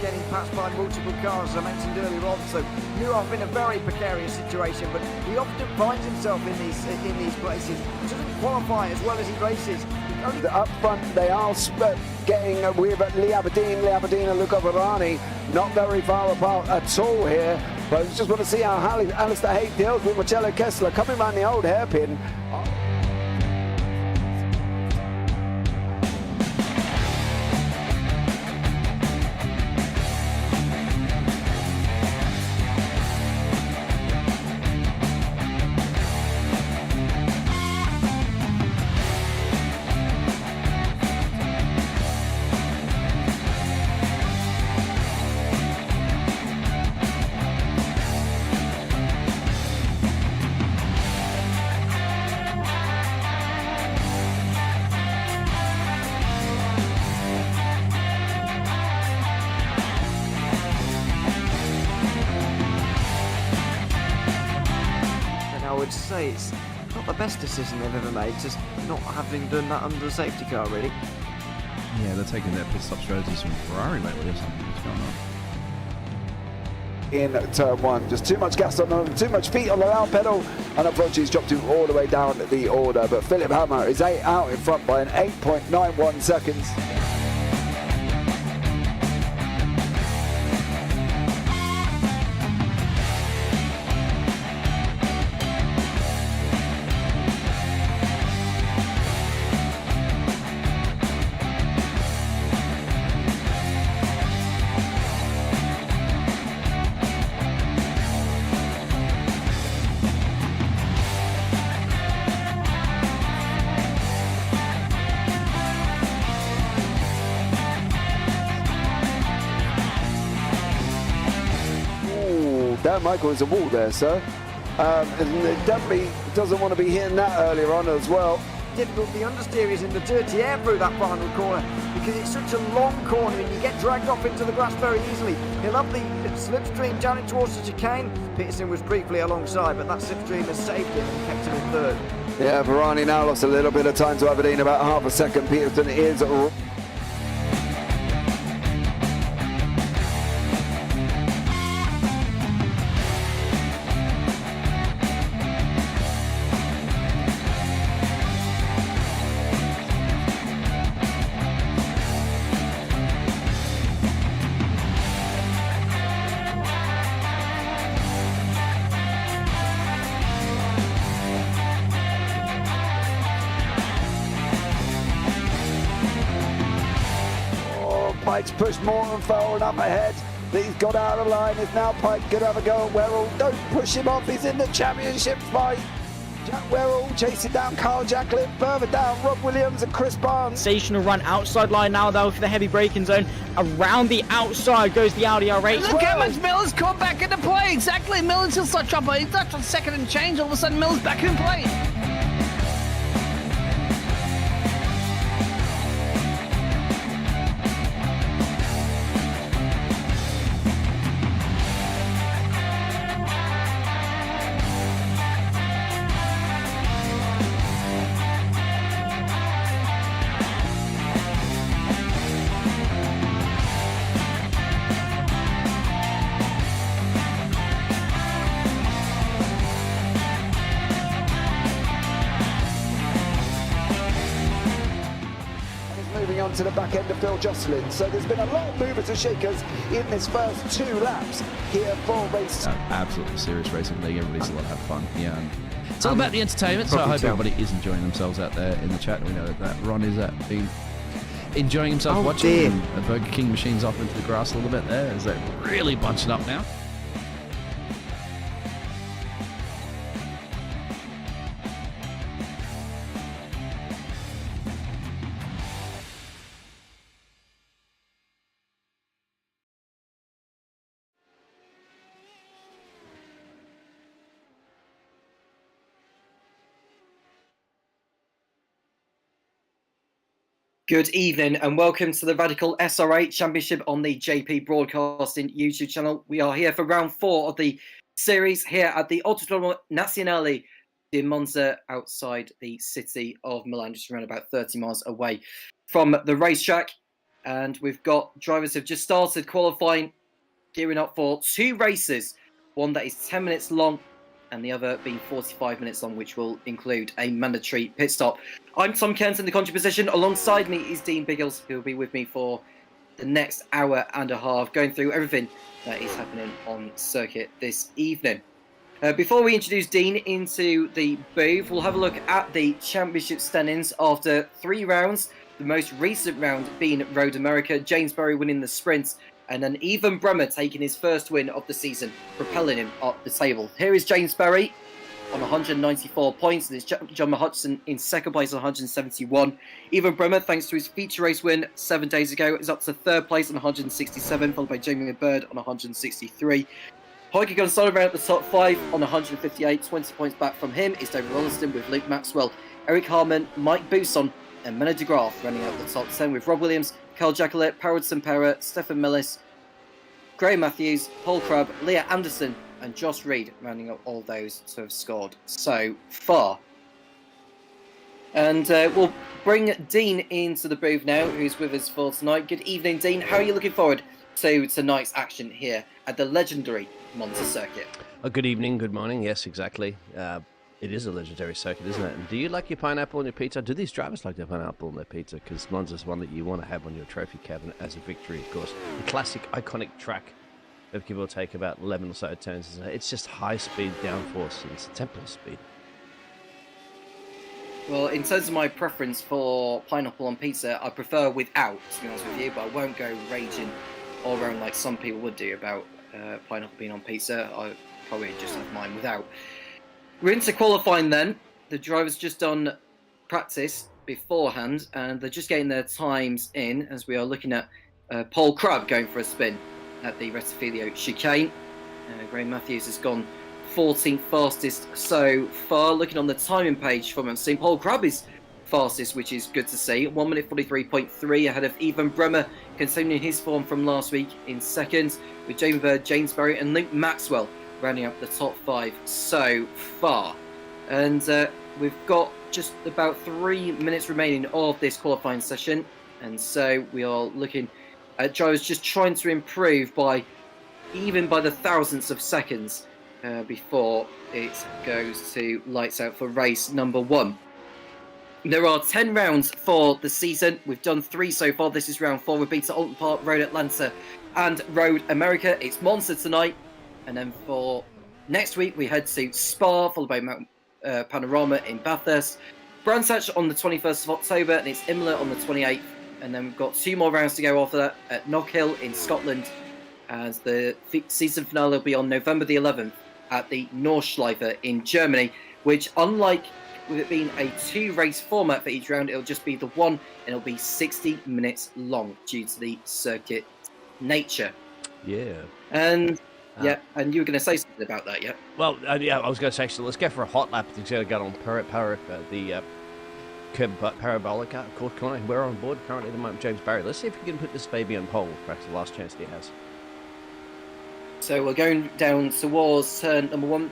getting passed by multiple cars, as I mentioned earlier on. So Newhoff in a very precarious situation, but he often finds himself in these places. He doesn't qualify as well as he races. Up front, they are getting with Lee Aberdeen and Luca Varani, not very far apart at all here. But I just want to see how Alistair Haight deals with Marcello Kessler coming around the old hairpin. Say it's not the best decision they've ever made, just not having done that under the safety car, really. Yeah, they're taking their pit stop strategies from Ferrari lately or something. What's going on? In turn one, just too much gas on them, too much feet on the loud pedal, and unfortunately he's dropped him all the way down the order. But Philip Hammer is out in front by an 8.91 seconds. Dan Michael is a wall there, sir. And it definitely doesn't want to be hitting that earlier on as well. Difficult, the understeer is in the dirty air through that final corner because it's such a long corner and you get dragged off into the grass very easily. He'll have the slipstream down towards the chicane. Peterson was briefly alongside, but that slipstream has saved him and kept him in third. Yeah, Varani now lost a little bit of time to Aberdeen, about half a second. Peterson is Pike's pushed Morton forward up ahead. He's got out of line. Is now Pike going to have a go at Werrell? Don't push him off. He's in the championship fight. Jack Werrell chasing down Carl Jacklin. Further down, Rob Williams and Chris Barnes. Sensational run outside line now though for the heavy braking zone. Around the outside goes the Audi R8. Look how much Miller's come back into play. Exactly. Miller's still start dropping. He's not on second and change. All of a sudden, Miller's back in play. On to the back end of Phil Jocelyn. So there's been a lot of movers and shakers in this first 2 laps here for race. Absolutely serious racing league. Everybody's allowed to have fun. Yeah, and it's all about the entertainment. So I hope everybody is enjoying themselves out there in the chat. We know that Ron is enjoying himself watching. And the Burger King machine's off into the grass a little bit there. Is that really bunching up now? Good evening and welcome to the Radical SR8 Championship on the JP Broadcasting YouTube channel. We are here for round 4 of the series here at the Autodromo Nazionale di Monza outside the city of Milan, just around about 30 miles away from the racetrack. And we've got drivers who have just started qualifying, gearing up for 2 races. One that is 10 minutes long and the other being 45 minutes long, which will include a mandatory pit stop. I'm Tom Cairns in the commentary position. Alongside me is Dean Biggles, who will be with me for the next hour and a half, going through everything that is happening on circuit this evening. Before we introduce Dean into the booth, we'll have a look at the championship standings after 3 rounds. The most recent round being Road America, James Berry winning the sprint, and then Ivan Bremer taking his first win of the season, propelling him up the table. Here is James Berry on 194 points, and it's John Hudson in second place on 171. Ivan Bremer, thanks to his feature race win 7 days ago, is up to third place on 167, followed by Jamie Bird on 163. Heike Gonzalo around at the top 5 on 158, 20 points back from him is David Rolliston with Luke Maxwell, Eric Harmon, Mike Bousson, and Menno de Graaf running out the top 10 with Rob Williams, Carl Jacquelet, Parod Sempera, Stefan Millis, Graham Matthews, Paul Crabb, Leah Anderson, and Josh Reed rounding up all those to have scored so far. And we'll bring Dean into the booth now, who's with us for tonight. Good evening, Dean. How are you looking forward to tonight's action here at the legendary Monza circuit? Good evening, good morning. Yes, exactly. It is a legendary circuit, isn't it? And do you like your pineapple on your pizza? Do these drivers like their pineapple on their pizza? Because Monza's one that you want to have on your trophy cabinet as a victory, of course. The classic, iconic track of give or take about 11 or so turns. Isn't it? It's just high-speed downforce. It's tempo speed. Well, in terms of my preference for pineapple on pizza, I prefer without, to be honest with you, but I won't go raging all around like some people would do about pineapple being on pizza. I probably just have mine without. We're into qualifying then. The drivers just done practice beforehand and they're just getting their times in as we are looking at Paul Crabb going for a spin at the Rettifilio chicane. Graham Matthews has gone 14th fastest so far. Looking on the timing page from him, seeing Paul Crabb is fastest, which is good to see. 1 minute 43.3 ahead of Ivan Bremer, continuing his form from last week in second, with Jamie Bird, James Berry and Luke Maxwell rounding up the top 5 so far. And we've got just about 3 minutes remaining of this qualifying session, and so we are looking at drivers just trying to improve by the thousandths of seconds before it goes to lights out for race number 1. There are 10 rounds for the season. We've done 3 so far. This is round 4. We've been to Alton Park, Road Atlanta and Road America. It's Monza tonight. And then for next week, we head to Spa, followed by Mount Panorama in Bathurst. Brands Hatch on the 21st of October, and it's Imola on the 28th. And then we've got 2 more rounds to go after that at Knockhill in Scotland. As the season finale will be on November the 11th at the Nordschleife in Germany, which, unlike with it being a 2-race format for each round, it'll just be the one, and it'll be 60 minutes long due to the circuit nature. Yeah. And yeah, and you were going to say something about that, yeah? Well, yeah, I was going to say, so let's go for a hot lap. It's going to go on the curb parabolic court corner. We're on board currently at the moment, James Barry. Let's see if we can put this baby on pole. Perhaps the last chance he has. So we're going down towards turn number 1,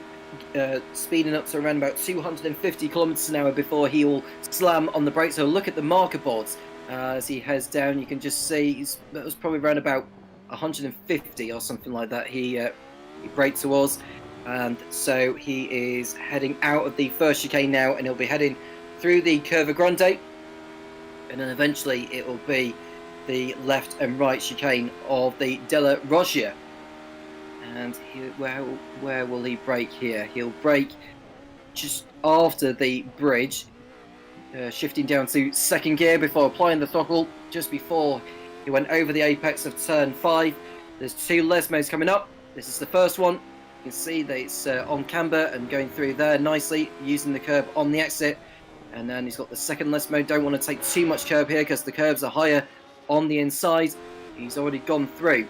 speeding up to around about 250 kilometers an hour before he will slam on the brakes. So look at the marker boards as he heads down. You can just see that was probably around about 150 or something like that. He braked towards, and so he is heading out of the first chicane now, and he'll be heading through the Curva Grande, and then eventually it will be the left and right chicane of the Della Roggia. And where will he brake here? He'll brake just after the bridge, shifting down to second gear before applying the throttle just before he went over the apex of turn 5. There's 2 Lesmos coming up. This is the first one. You can see that it's on camber and going through there nicely, using the curb on the exit. And then he's got the second Lesmo. Don't want to take too much curb here because the curbs are higher on the inside. He's already gone through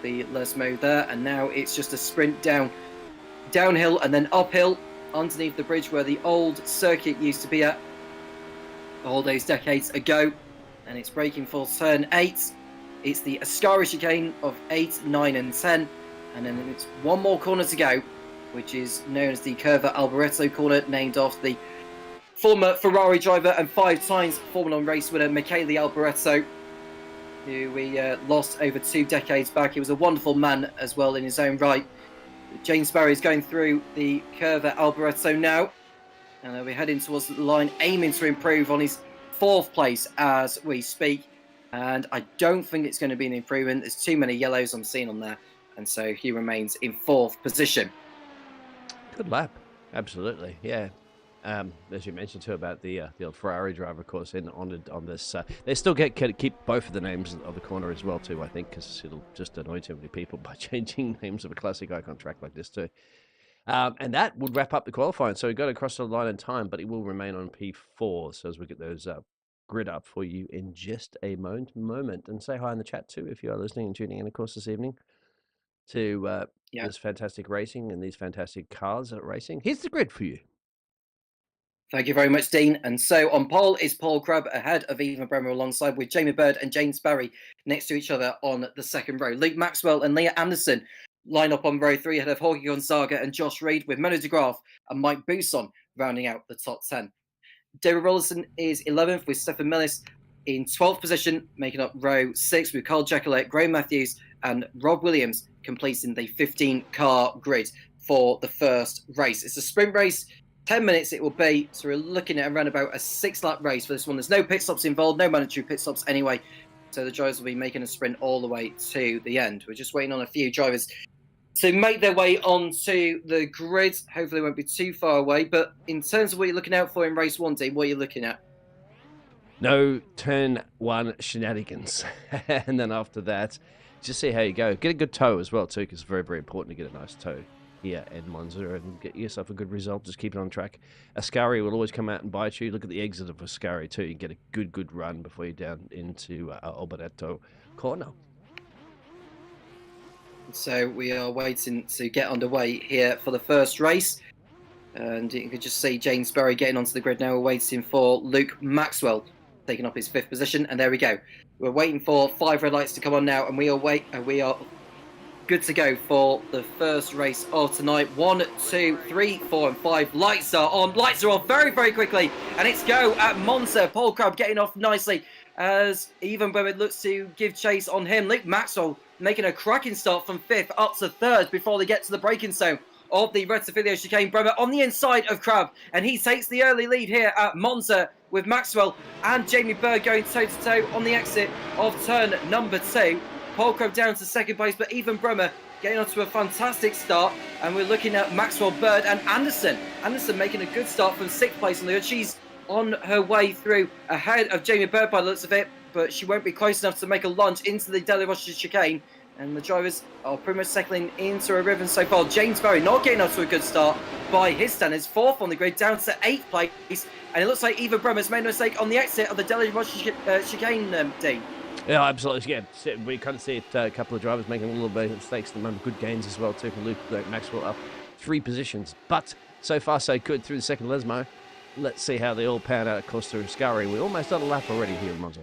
the Lesmo there, and now it's just a sprint downhill and then uphill underneath the bridge where the old circuit used to be at all those decades ago. And it's braking for turn 8. It's the Ascari chicane of 8, 9 and 10, and then it's 1 more corner to go, which is known as the Curva Alboreto corner, named after the former Ferrari driver and 5 times Formula 1 race winner Michele Alboreto. who we lost over 2 decades back. He was a wonderful man as well in his own right. James Barry is going through the curve at Alboreto now. And we're heading towards the line, aiming to improve on his 4th place as we speak. And I don't think it's going to be an improvement. There's too many yellows I'm seeing on there. And so he remains in 4th position. Good lap. Absolutely. Yeah. As you mentioned too about the old Ferrari driver, of course, on this, they still keep both of the names of the corner as well too. I think because it'll just annoy too many people by changing names of a classic icon track like this too. And that would wrap up the qualifying. So we got across the line in time, but it will remain on P4. So as we get those grid up for you in just a moment, and say hi in the chat too if you are listening and tuning in, of course, this evening to this fantastic racing and these fantastic cars that are racing. Here's the grid for you. Thank you very much, Dean. And so on pole is Paul Crabb ahead of Evan Bremer alongside with Jamie Bird and James Barry next to each other on the 2nd row. Luke Maxwell and Leah Anderson line up on row 3 ahead of Jorge Gonzaga and Josh Reed with Meno de Graaf and Mike Bousson rounding out the top 10. David Rollinson is 11th with Stefan Millis in 12th position, making up row 6 with Carl Jacquelet, Graham Matthews and Rob Williams completing the 15-car grid for the first race. It's a sprint race. 10 minutes it will be, so we're looking at around about a 6-lap race for this one. There's no pit stops involved, no mandatory pit stops anyway, so the drivers will be making a sprint all the way to the end. We're just waiting on a few drivers to make their way onto the grid. Hopefully it won't be too far away, but in terms of what you're looking out for in race 1, Dean, what are you looking at? No turn 1 shenanigans. And then after that, just see how you go. Get a good tow as well too, because it's very, very important to get a nice tow here in Monza and get yourself a good result. Just keep it on track. Ascari will always come out and bite you. Look at the exit of Ascari too. You get a good run before you're down into Alboreto corner. So we are waiting to get underway here for the first race. And you can just see James Barry getting onto the grid now. We're waiting for Luke Maxwell taking up his 5th position. And there we go. We're waiting for 5 red lights to come on now. And we are good to go for the first race of tonight. 1, 2, 3, 4 and 5. Lights are on. Lights are on very, very quickly. And it's go at Monza. Paul Crabb getting off nicely as Evan Bremer looks to give chase on him. Luke Maxwell making a cracking start from 5th up to 3rd before they get to the braking zone of the Rettifilio chicane. Bremer on the inside of Crabb, and he takes the early lead here at Monza with Maxwell and Jamie Bird going toe-to-toe on the exit of turn number 2. Paul Crabb down to 2nd place, but Evan Bremer getting onto a fantastic start, and we're looking at Maxwell, Bird and Anderson. Anderson making a good start from 6th place on the grid. She's on her way through ahead of Jamie Bird by the looks of it, but she won't be close enough to make a lunge into the Della Rocha chicane. And the drivers are pretty much settling into a rhythm so far. James Barry not getting off to a good start by his standards. 4th on the grid, down to 8th place. And it looks like Evan Bremer's made a mistake on the exit of the Della Rocha chicane, Dean. Yeah, absolutely. Yeah, we kind of see it, a couple of drivers making a little bit of mistakes at the moment. Good gains as well, too, for Luke Maxwell up 3 positions. But so far, so good through the second Lesmo. Let's see how they all pan out at Costa Ascari. We're almost on a lap already here in Monza.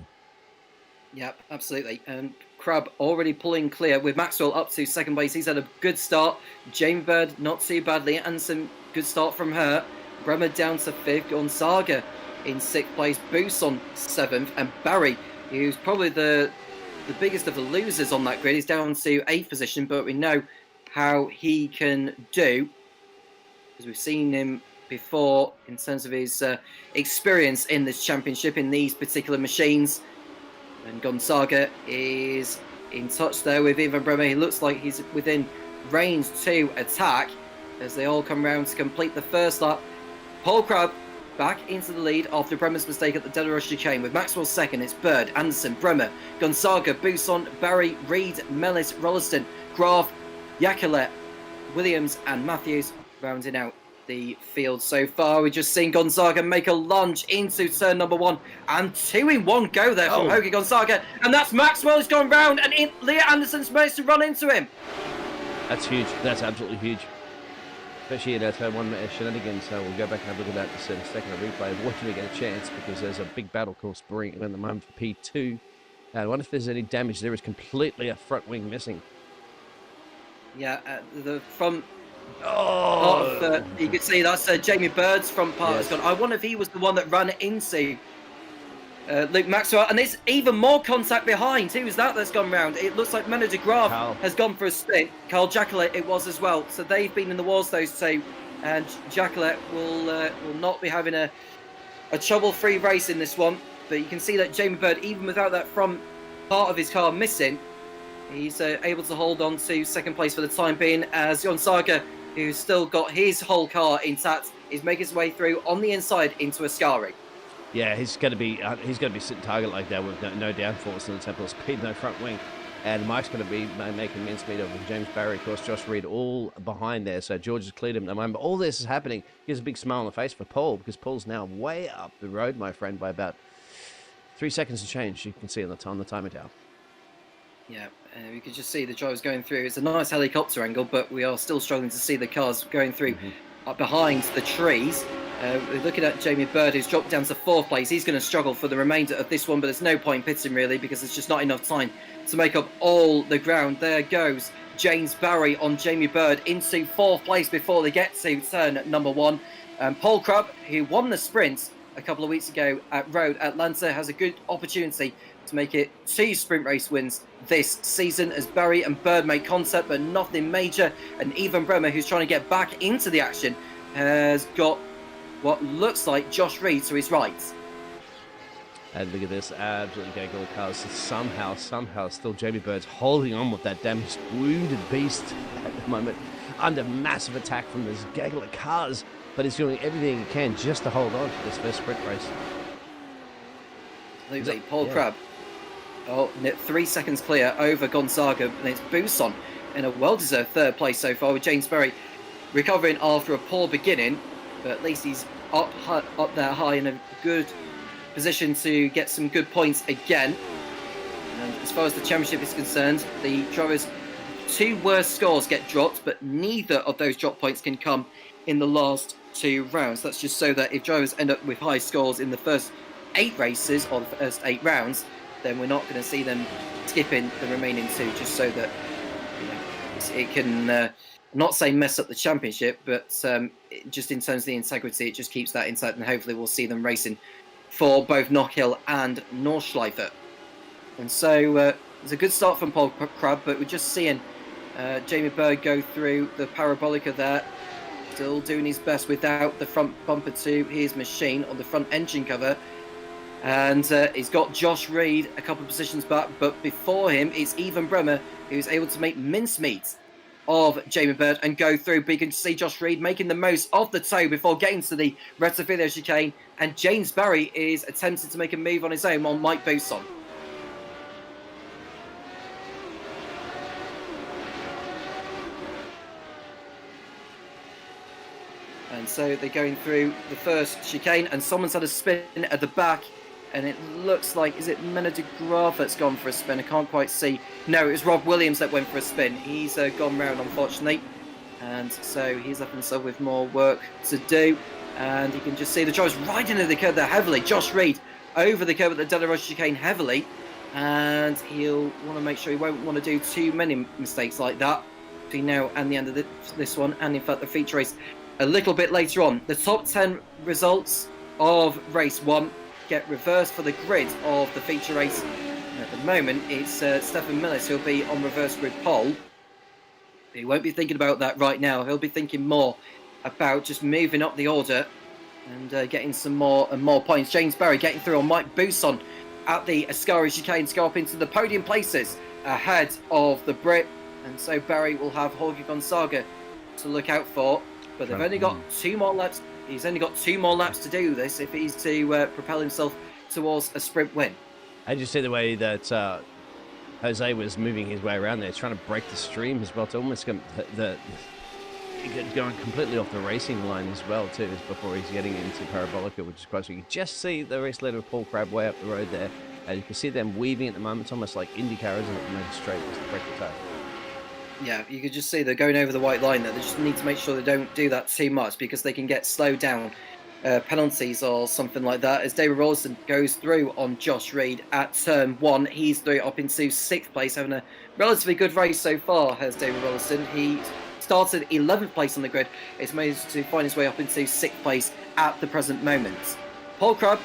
Yep, absolutely. And Crabb already pulling clear with Maxwell up to 2nd place. He's had a good start. Jamie Bird not too badly, and some good start from her. Bremer down to 5th. Gonzaga in 6th place. Bousson 7th. And Barry, who's probably the biggest of the losers on that grid, is down to 8th position. But we know how he can do, because we've seen him before in terms of his experience in this championship in these particular machines. And Gonzaga is in touch there with Evan Bremer. He looks like he's within range to attack as they all come round to complete the first lap. Paul Crabb back into the lead after Bremer's mistake at the Della Rocha chicane. With Maxwell 2nd, it's Bird, Anderson, Bremer, Gonzaga, Bousson, Barry, Reed, Mellis, Rolliston, Graaf, Jacquelet, Williams and Matthews rounding out the field so far. We've just seen Gonzaga make a lunge into turn number 1 and 2 in 1 go there from Jorge Gonzaga, and that's Maxwell who's gone round, and Leah Anderson's managed to run into him. That's huge. That's absolutely huge, especially in that turn 1 shenanigans. So we'll go back and have a look at that in a second of replay. Watching we get a chance, because there's a big battle course brewing at the moment for P2. I wonder if there's any damage. There is completely a front wing missing. Yeah, you can see that's Jamie Bird's front part has gone. I wonder if he was the one that ran into Luke Maxwell, and there's even more contact behind. Who is that that's gone round? It looks like Menno de Graaf has gone for a spin. Carl Jacquelet it was as well. So they've been in the wars, those two, and Jacquelet will not be having a trouble-free race in this one. But you can see that Jamie Bird, even without that front part of his car missing, he's able to hold on to second place for the time being, as Jon Saga, who's still got his whole car intact, is making his way through on the inside into Ascari. Yeah, he's going to be sitting target like that with no downforce in the temple of speed, no front wing. And Mike's going to be making mincemeat of James Barry, of course, Josh Reed, all behind there. So George has cleared him at the moment. But all this is happening. Gives a big smile on the face for Paul, because Paul's now way up the road, my friend, by about 3 seconds to change. You can see on the timer tower. Yeah, we can just see the drivers going through. It's a nice helicopter angle, but we are still struggling to see the cars going through up behind the trees. We're looking at Jamie Bird, who's dropped down to 4th place. He's going to struggle for the remainder of this one, but there's no point pitting really, because there's just not enough time to make up all the ground. There goes James Barry on Jamie Bird into 4th place before they get to turn number 1. Paul Crubb, who won the sprint a couple of weeks ago at Road Atlanta, has a good opportunity to make it 2 sprint race wins this season, as Barry and Bird make contact, but nothing major. And Ivan Bremer, who's trying to get back into the action, has got what looks like Josh Reed to his right. And look at this, absolutely gaggle of cars. Somehow, still Jamie Bird's holding on with that damaged, wounded beast at the moment, under massive attack from this gaggle of cars. But he's doing everything he can just to hold on to this first sprint race. Absolutely, Paul Crabb. 3 seconds clear over Gonzaga, and it's Buson in a well-deserved 3rd place so far, with James Berry recovering after a poor beginning, but at least he's up there high in a good position to get some good points again. And as far as the championship is concerned, the drivers' 2 worst scores get dropped, but neither of those drop points can come in the last 2 rounds. That's just so that if drivers end up with high scores in the first 8 races or the first 8 rounds, then we're not going to see them skipping the remaining 2, just so that it can not say mess up the championship, but just in terms of the integrity, it just keeps that intact, and hopefully we'll see them racing for both Knockhill and Nordschleife. And so it's a good start from Paul Crabb, but we're just seeing Jamie Bird go through the parabolica there, still doing his best without the front bumper to his machine on the front engine cover. And he's got Josh Reed a couple of positions back, but before him it's Ivan Bremer, who's able to make mincemeat of Jamie Bird and go through. But you can see Josh Reed making the most of the toe before getting to the Retofilo chicane, and James Barry is attempting to make a move on his own on Mike Buson. And so they're going through the first chicane, and someone's had a spin at the back, and it looks like, is it Menno de Graaf that's gone for a spin? I can't quite see. No, it was Rob Williams that went for a spin. He's gone round, unfortunately, and so he's left himself with more work to do. And you can just see the drivers riding into the curve there heavily. Josh Reed over the curve at the De La Roche chicane heavily, and he'll want to make sure he won't want to do too many mistakes like that between now and the end of this one, and in fact the feature race a little bit later on. The top 10 results of race 1 get reversed for the grid of the feature race. And at the moment, it's Stefan Millis who'll be on reverse grid pole. He won't be thinking about that right now. He'll be thinking more about just moving up the order and getting some more points. James Barry getting through on Mike Buson at the Ascari chicane to go up into the podium places ahead of the Brit. And so Barry will have Jorge Gonzaga to look out for. But they've only got 2 more laps. He's only got 2 more laps to do this if he's to propel himself towards a sprint win. I just see the way that Jose was moving his way around there, trying to break the stream as well, to almost going completely off the racing line as well too, before he's getting into Parabolica, which is quite so you can just see the race leader of Paul Crabb way up the road there, and you can see them weaving at the moment. It's almost like IndyCar, isn't it? Maybe straight just to break the toe. Yeah, you can just see they're going over the white line there. They just need to make sure they don't do that too much, because they can get slowed down, penalties or something like that. As David Rollison goes through on Josh Reed at turn 1, he's through up into 6th place, having a relatively good race so far, has David Rollison. He started 11th place on the grid. It's managed to find his way up into 6th place at the present moment. Paul Crabb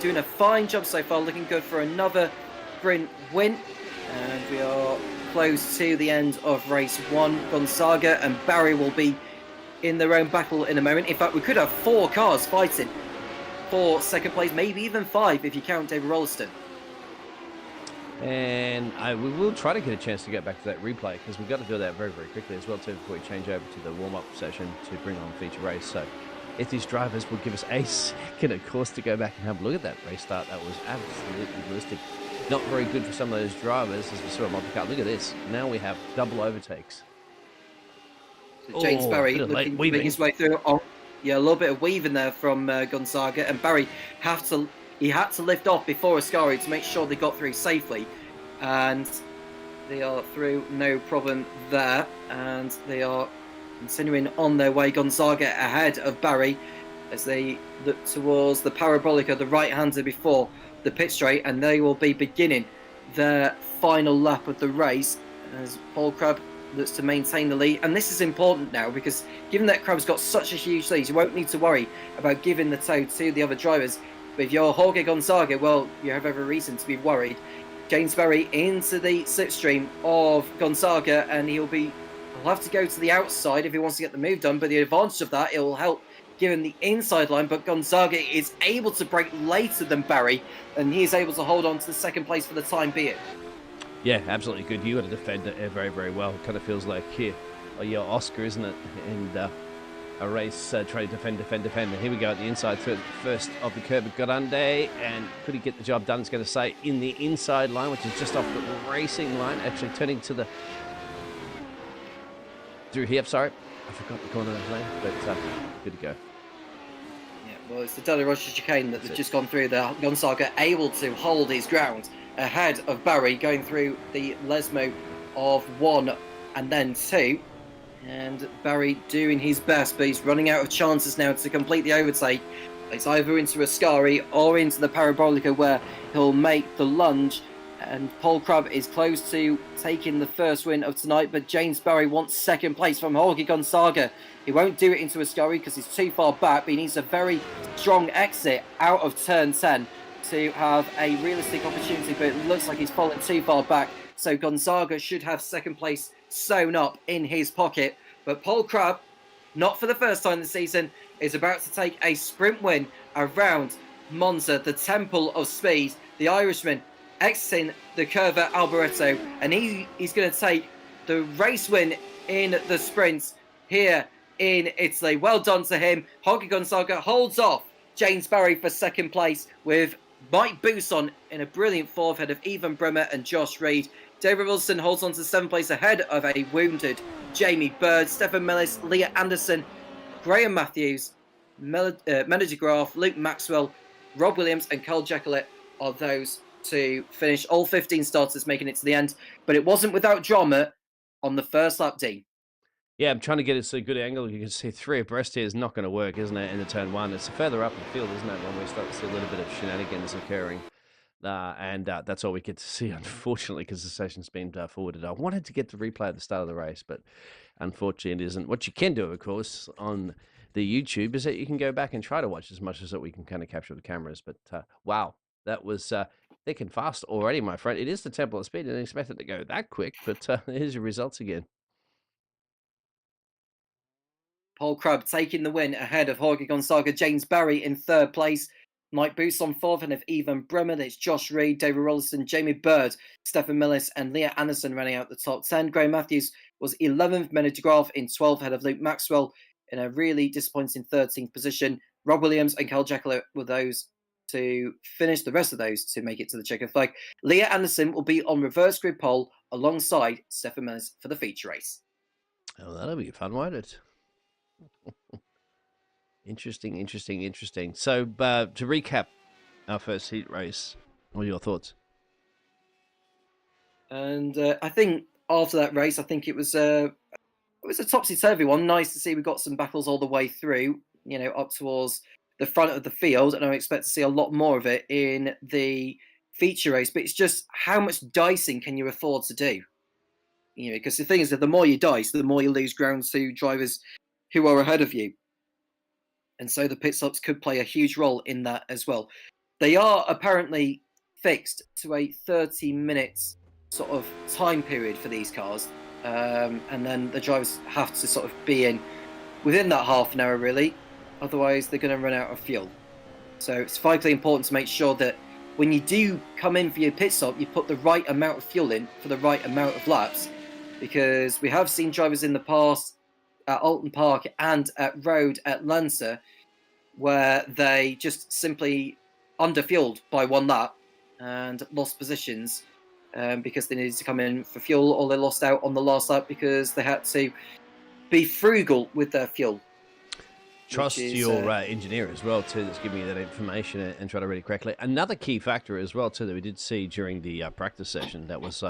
doing a fine job so far, looking good for another sprint win. And we are close to the end of race 1. Gonzaga and Barry will be in their own battle in a moment. In fact, we could have 4 cars fighting for second place, maybe even 5 if you count David Rolliston. And we will try to get a chance to get back to that replay, because we've got to do that very, very quickly as well too before we change over to the warm-up session to bring on the feature race. So if these drivers will give us a second, of course, to go back and have a look at that race start, that was absolutely ballistic. Not very good for some of those drivers, as we saw a multi-car. Look at this. Now we have double overtakes. So James Barry looking to make his way through. Oh, yeah, a little bit of weaving there from Gonzaga, and Barry had to lift off before Ascari to make sure they got through safely, and they are through, no problem there, and they are continuing on their way. Gonzaga ahead of Barry as they look towards the Parabolica, the right-hander before the pit straight, and they will be beginning their final lap of the race as Paul Crabb looks to maintain the lead. And this is important now, because given that Crabb's got such a huge lead, you won't need to worry about giving the toe to the other drivers. But if you're Jorge Gonzaga, well, you have every reason to be worried. James Barry into the slipstream of Gonzaga, and he'll have to go to the outside if he wants to get the move done, but the advantage of that, it will help given the inside line. But Gonzaga is able to break later than Barry, and he is able to hold on to the second place for the time being. Yeah, absolutely good. You got to defend it very, very well. It kind of feels like here, your Oscar, isn't it? And a race trying to defend. And here we go at the inside first of the curb. Grande, and could he get the job done? It's going to say in the inside line, which is just off the racing line, actually turning to the through here. Sorry, I forgot the corner of the lane, but good to go. Yeah, well, it's the De La Rocha chicane that has just gone through. The Gonzaga able to hold his ground ahead of Barry, going through the Lesmo of 1 and then 2. And Barry doing his best, but he's running out of chances now to complete the overtake. It's either into Ascari or into the Parabolica, where he'll make the lunge. And Paul Crabb is close to taking the first win of tonight, but James Barry wants second place from Jorge Gonzaga. He won't do it into Ascari because he's too far back, but he needs a very strong exit out of turn 10 to have a realistic opportunity, but it looks like he's fallen too far back. So Gonzaga should have second place sewn up in his pocket. But Paul Crabb, not for the first time this season, is about to take a sprint win around Monza, the temple of speed. The Irishman exiting the Curva Alboreto, and he's going to take the race win in the sprint here in Italy. Well done to him. Jorge Gonzaga holds off James Barry for second place, with Mike Bousson in a brilliant fourth ahead of Ivan Bremer and Josh Reed. David Wilson holds on to 7th place ahead of a wounded Jamie Bird. Stefan Millis, Leah Anderson, Graham Matthews, Menna de Graaf, Luke Maxwell, Rob Williams and Carl Jacquelet are those to finish. All 15 starters making it to the end, but it wasn't without drama on the first lap, Dean. Yeah, I'm trying to get it to a good angle. You can see 3 abreast here is not going to work, isn't it, in the turn 1. It's further up in the field, isn't it, when we start to see a little bit of shenanigans occurring. And that's all we get to see, unfortunately, because the session's been forwarded. I wanted to get the replay at the start of the race, but unfortunately it isn't. What you can do, of course, on the YouTube is that you can go back and try to watch as much as that we can kind of capture with the cameras. But wow, that was thick and fast already, my friend. It is the temple of speed. I didn't expect it to go that quick, but here's your results again. Paul Crabb taking the win ahead of Jorge Gonzaga. James Barry in 3rd place. Mike Bousson 4th, and of Ivan Bremer. It's Josh Reed, David Rolliston, Jamie Bird, Stefan Millis, and Leah Anderson running out the top 10. Graham Matthews was 11th, Menna de Graaf in 12th, ahead of Luke Maxwell in a really disappointing 13th position. Rob Williams and Carl Jacquelet were those to finish, the rest of those to make it to the checkered flag. Leah Anderson will be on reverse grid pole alongside Stefan Millis for the feature race. Oh, that'll be fun, won't it? Interesting. So, to recap our first heat race, what are your thoughts? And I think after that race, I think it was a topsy-turvy one. Nice to see we got some battles all the way through, up towards the front of the field, and I expect to see a lot more of it in the feature race. But it's just, how much dicing can you afford to do? Because the thing is that the more you dice, the more you lose ground to drivers who are ahead of you. And so the pit stops could play a huge role in that as well. They are apparently fixed to a 30 minutes sort of time period for these cars, and then the drivers have to sort of be in within that half an hour, really. Otherwise, they're going to run out of fuel. So it's vitally important to make sure that when you do come in for your pit stop, you put the right amount of fuel in for the right amount of laps, because we have seen drivers in the past at Alton Park and at Road at Lancer where they just simply underfueled by one lap and lost positions because they needed to come in for fuel, or they lost out on the last lap because they had to be frugal with their fuel. Trust your engineer as well, too, that's giving you that information and try to read it correctly. Another key factor as well, too, that we did see during the practice session that was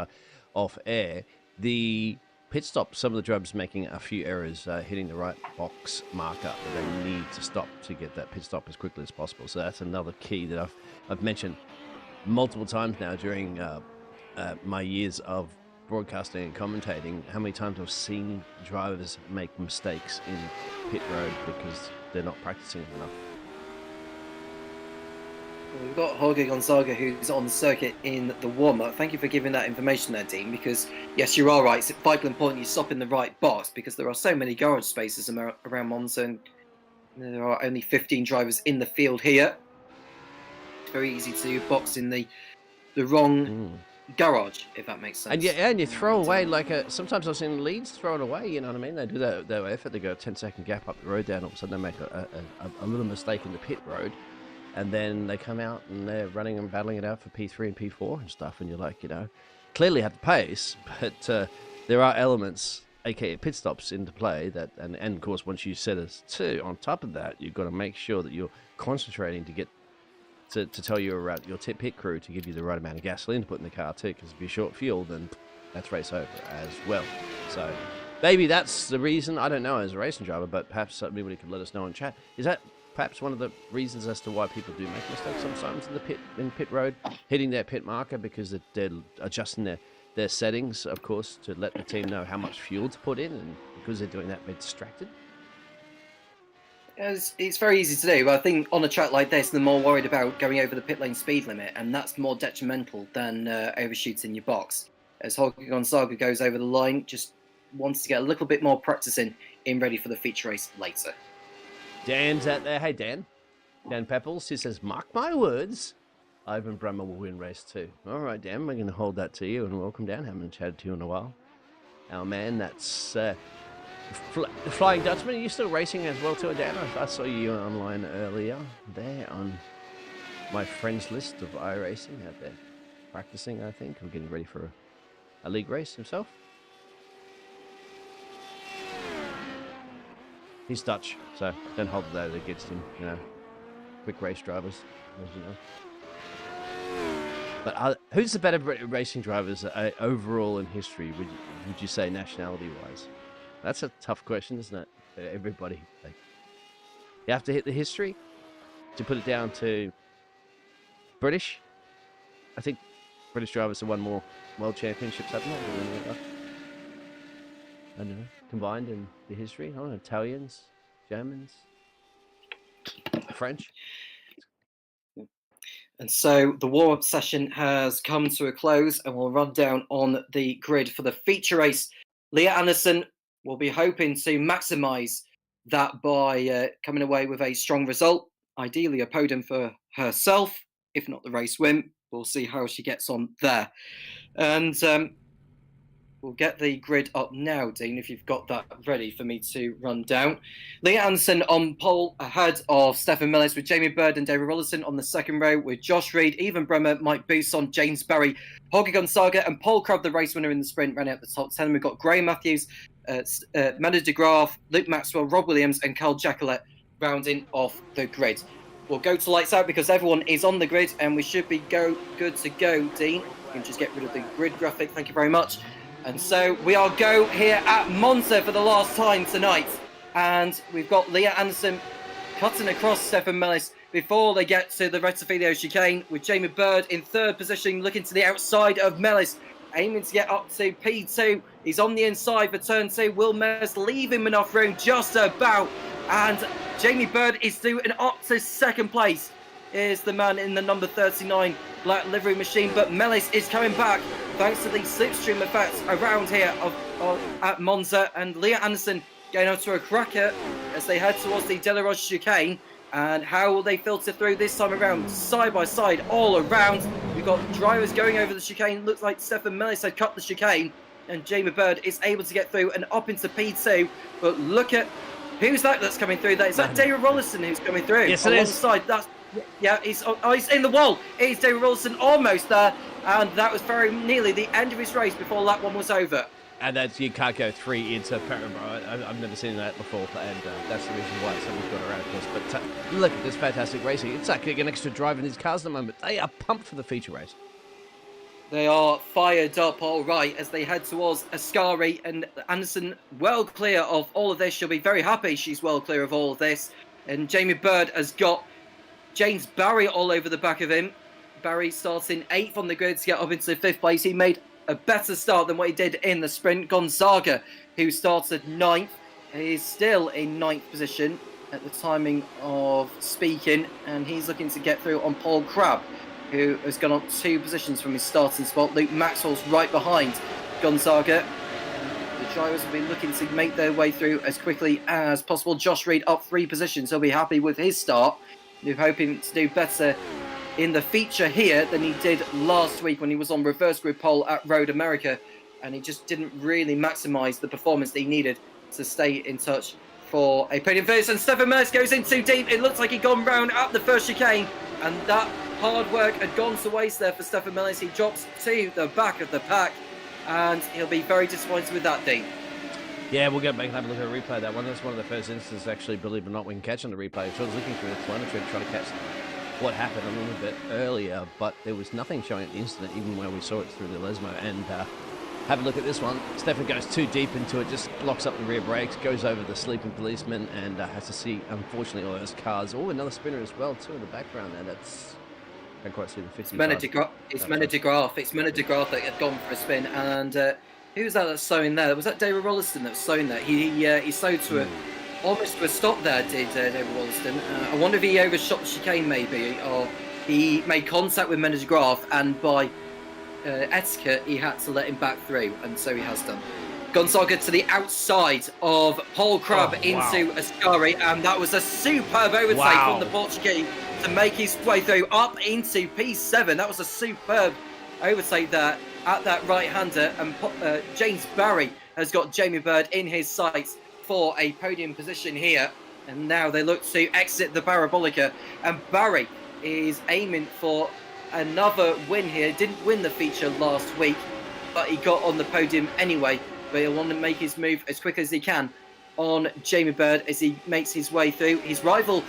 off air, the pit stop, some of the drivers making a few errors, hitting the right box marker. They need to stop to get that pit stop as quickly as possible. So that's another key that I've mentioned multiple times now during my years of broadcasting and commentating, how many times I've seen drivers make mistakes in pit road because they're not practicing enough. We've got Jorge Gonzaga, who's on the circuit in the warm-up. Thank you for giving that information there, Dean, because, yes, you are right. It's vitally important you stop in the right box, because there are so many garage spaces around Monza, and there are only 15 drivers in the field here. It's very easy to box in the wrong garage, if that makes sense. And you throw away, sometimes I've seen leads throw it away, you know what I mean? They do that effort, they go a 10-second gap up the road down, all of a sudden they make a little mistake in the pit road, and then they come out and they're running and battling it out for P3 and P4 and stuff, and you're like, clearly have the pace, but there are elements, aka pit stops, into play that, and of course once you set us to, on top of that, you've got to make sure that you're concentrating to get to tell your pit crew to give you the right amount of gasoline to put in the car too, because if you're short fuel, then that's race over as well. So maybe that's the reason, I don't know as a racing driver, but perhaps somebody could let us know in chat. Is that perhaps one of the reasons as to why people do make mistakes sometimes in pit road, hitting their pit marker, because they're adjusting their settings, of course, to let the team know how much fuel to put in, and because they're doing that, they're distracted? It's very easy to do, but I think on a track like this, they're more worried about going over the pit lane speed limit, and that's more detrimental than overshooting your box. As Jorge Gonzaga goes over the line, just wants to get a little bit more practice in ready for the feature race later. Dan's out there. Hey, Dan. Dan Pepples, he says, mark my words, Ivan Bremer will win race 2. All right, Dan, we're going to hold that to you, and welcome, Dan. Haven't chatted to you in a while. Our man, that's the Flying Dutchman. Are you still racing as well too, Dan? I saw you online earlier there on my friends list of iRacing out there. Practicing, I think. I'm getting ready for a league race himself. He's Dutch, so don't hold that against him, Quick race drivers, as you know. But who's the better racing drivers overall in history, would you say, nationality-wise? That's a tough question, isn't it? Everybody. You have to hit the history to put it down to British. I think British drivers have won more world championships, haven't they? I don't know. Combined in the history. I don't know. Italians, Germans, French. And so the warm-up session has come to a close, and we'll run down on the grid for the feature race. Leah Anderson will be hoping to maximise that by coming away with a strong result, ideally a podium for herself, if not the race win. We'll see how she gets on there. And we'll get the grid up now, Dean, if you've got that ready for me to run down. Leah Anderson on pole ahead of Stefan Millis, with Jamie Bird and David Rollison on the second row, with Josh Reed, Ivan Bremer, Mike Bousson, James Berry, Jorge Gonzaga, and Paul Crubb, the race winner in the sprint, ran out the top 10. We've got Graham Matthews, Manu de Graaf, Luke Maxwell, Rob Williams, and Carl Jacquelet rounding off the grid. We'll go to lights out because everyone is on the grid, and we should be good to go, Dean. You can just get rid of the grid graphic. Thank you very much. And so we are go here at Monza for the last time tonight. And we've got Leah Anderson cutting across Stefan Millis before they get to the Rettifilio chicane, with Jamie Bird in third position, looking to the outside of Millis, aiming to get up to P2. He's on the inside for turn 2. Will Millis leave him enough room? Just about. And Jamie Bird is doing up to second place is the man in the number 39 black livery machine, but Melis is coming back thanks to the slipstream effects around here at Monza, and Leah Anderson getting onto a cracker as they head towards the De La Roche chicane. And how will they filter through this time around? Side by side, all around. We've got drivers going over the chicane. Looks like Stefan Melis had cut the chicane, and Jamie Bird is able to get through and up into P2. But look at who's that's coming through there. Is that David Rollison who's coming through? Yes, it is. Alongside, he's in the wall. It is David Rollison almost there, and that was very nearly the end of his race before that one was over. And that's, you can't go 3 into Paramount. I've never seen that before, and that's the reason why someone's got around, of course. But look at this fantastic racing. It's like an extra drive in these cars at the moment. They are pumped for the feature race. They are fired up, all right, as they head towards Ascari, and Anderson well clear of all of this. She'll be very happy she's well clear of all of this. And Jamie Bird has got James Barry all over the back of him. Barry starting 8th on the grid to get up into 5th place. He made a better start than what he did in the sprint. Gonzaga, who started 9th, is still in 9th position at the timing of speaking, and he's looking to get through on Paul Crabb, who has gone up 2 positions from his starting spot. Luke Maxwell's right behind Gonzaga. The drivers will be looking to make their way through as quickly as possible. Josh Reed up 3 positions. He'll be happy with his start. They're hoping to do better in the feature here than he did last week when he was on reverse grid pole at Road America, and he just didn't really maximise the performance that he needed to stay in touch for a podium finish. And Stefan Melis goes in too deep. It looks like he'd gone round at the first chicane, and that hard work had gone to waste there for Stefan Melis. He drops to the back of the pack, and he'll be very disappointed with that, Dean. Yeah, we'll go back and have a look at a replay of that one. That's one of the first instances, actually, believe it or not, we can catch on the replay. So I was looking through the telemetry trying to catch what happened a little bit earlier, but there was nothing showing the incident, even where we saw it through the Lesmo. And have a look at this one. Stefan goes too deep into it, just blocks up the rear brakes, goes over the sleeping policeman, and has to see, unfortunately, all those cars. Oh, another spinner as well, too, in the background there. That's... I can't quite see the 50. It's Mena de Graaf. It's Mena de Graaf that had gone for a spin, and who was that that's sewing there? Was that David Rolliston that was sewing there? He sewed to almost to a stop there, did David Rolliston. I wonder if he overshot the chicane maybe, or he made contact with Mena de Graaf, and by etiquette he had to let him back through, and so he has done. Gonzaga to the outside of Paul Crabb into Ascari, and that was a superb overtake from the Portuguese to make his way through up into P7. That was a superb overtake there at that right-hander, and James Barry has got Jamie Bird in his sights for a podium position here, and now they look to exit the Parabolica, and Barry is aiming for another win here. Didn't win the feature last week, but he got on the podium anyway, but he'll want to make his move as quick as he can on Jamie Bird as he makes his way through. His rival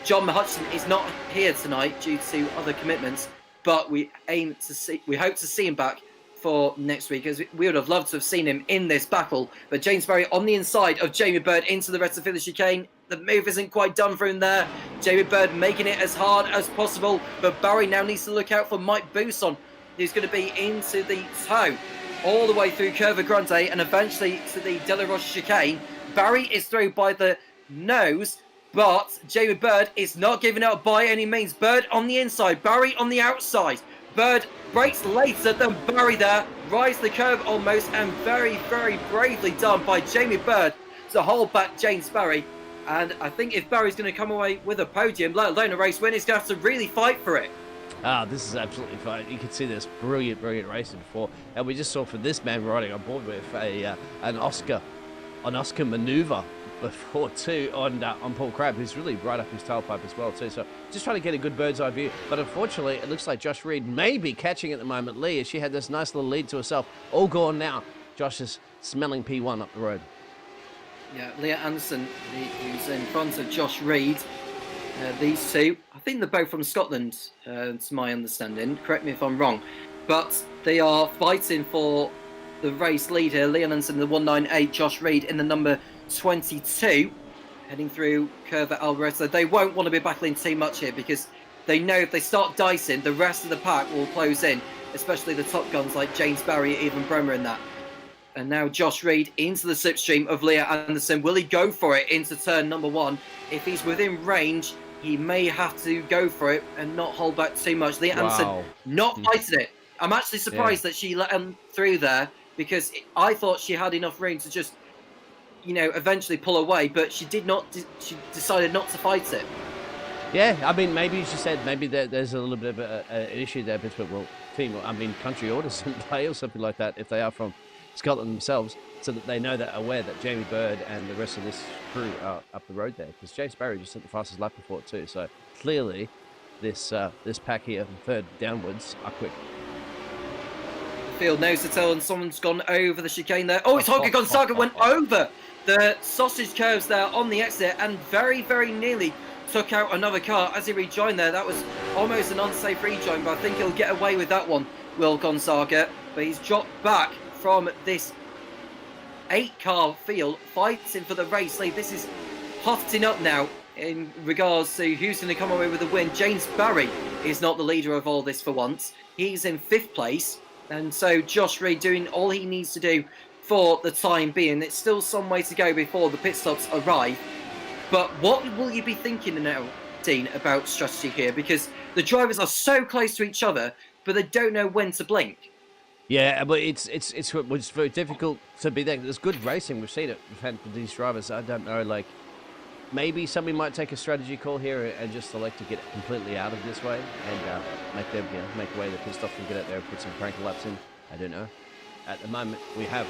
John Hudson is not here tonight due to other commitments, but we hope to see him back for next week, as we would have loved to have seen him in this battle. But James Barry on the inside of Jamie Bird into the rest of the chicane. The move isn't quite done for him there. Jamie Bird making it as hard as possible, but Barry now needs to look out for Mike Bousson, who's going to be into the toe all the way through Curva Grande and eventually to the De La Roche chicane. Barry is through by the nose, but Jamie Bird is not giving up by any means. Bird on the inside, Barry on the outside. Bird breaks later than Barry there, rides the curve almost, and very, very bravely done by Jamie Bird to hold back James Barry. And I think if Barry's going to come away with a podium, let alone a race win, he's going to have to really fight for it. This is absolutely fine. You can see this brilliant racing before, and we just saw for this man riding on board with an Oscar maneuver before too on Paul Crabb, who's really right up his tailpipe as well too. So just trying to get a good bird's eye view. But unfortunately, it looks like Josh Reed may be catching at the moment. Lee, as she had this nice little lead to herself, all gone now. Josh is smelling P1 up the road. Yeah, Leah Anderson, who's in front of Josh Reed. These two, I think they're both from Scotland, to my understanding. Correct me if I'm wrong. But they are fighting for the race lead here. Leah Anderson in the 198, Josh Reed in the number 22, heading through Curva Alberto. They won't want to be battling too much here because they know if they start dicing, the rest of the pack will close in, especially the top guns like James Barry, even Bremer in that. And now Josh Reed into the slipstream of Leah Anderson. Will he go for it into turn number 1? If he's within range, he may have to go for it and not hold back too much. Leah Anderson not fighting it. I'm actually surprised that she let him through there, because I thought she had enough room to just, eventually pull away, but she did not. She decided not to fight it. Yeah, I mean, maybe she said maybe there's a little bit of an issue there between, country orders in play or something like that, if they are from Scotland themselves, so that they know that aware that Jamie Bird and the rest of this crew are up the road there, because James Barry just hit the fastest lap before too. So clearly, this pack here, third downwards, are quick. Field knows to tell, and someone's gone over the chicane there. Oh, it's Holger Gonzaga went over the sausage curves there on the exit and very, very nearly took out another car as he rejoined there. That was almost an unsafe rejoin, but I think he'll get away with that one, Will Gonzaga. But he's dropped back from this 8-car field, fighting for the race lead. This is hotting up now in regards to who's going to come away with the win. James Barry is not the leader of all this for once. He's in 5th place. And so Josh Reed doing all he needs to do for the time being. It's still some way to go before the pit stops arrive. But what will you be thinking now, Dean, about strategy here? Because the drivers are so close to each other, but they don't know when to blink. Yeah, but it's very difficult to be there. There's good racing. We've seen it. We've had these drivers. I don't know, like, maybe somebody might take a strategy call here and just select to get completely out of this way and make them, make way the pit stop and get out there and put some crank laps in. I don't know. At the moment, you can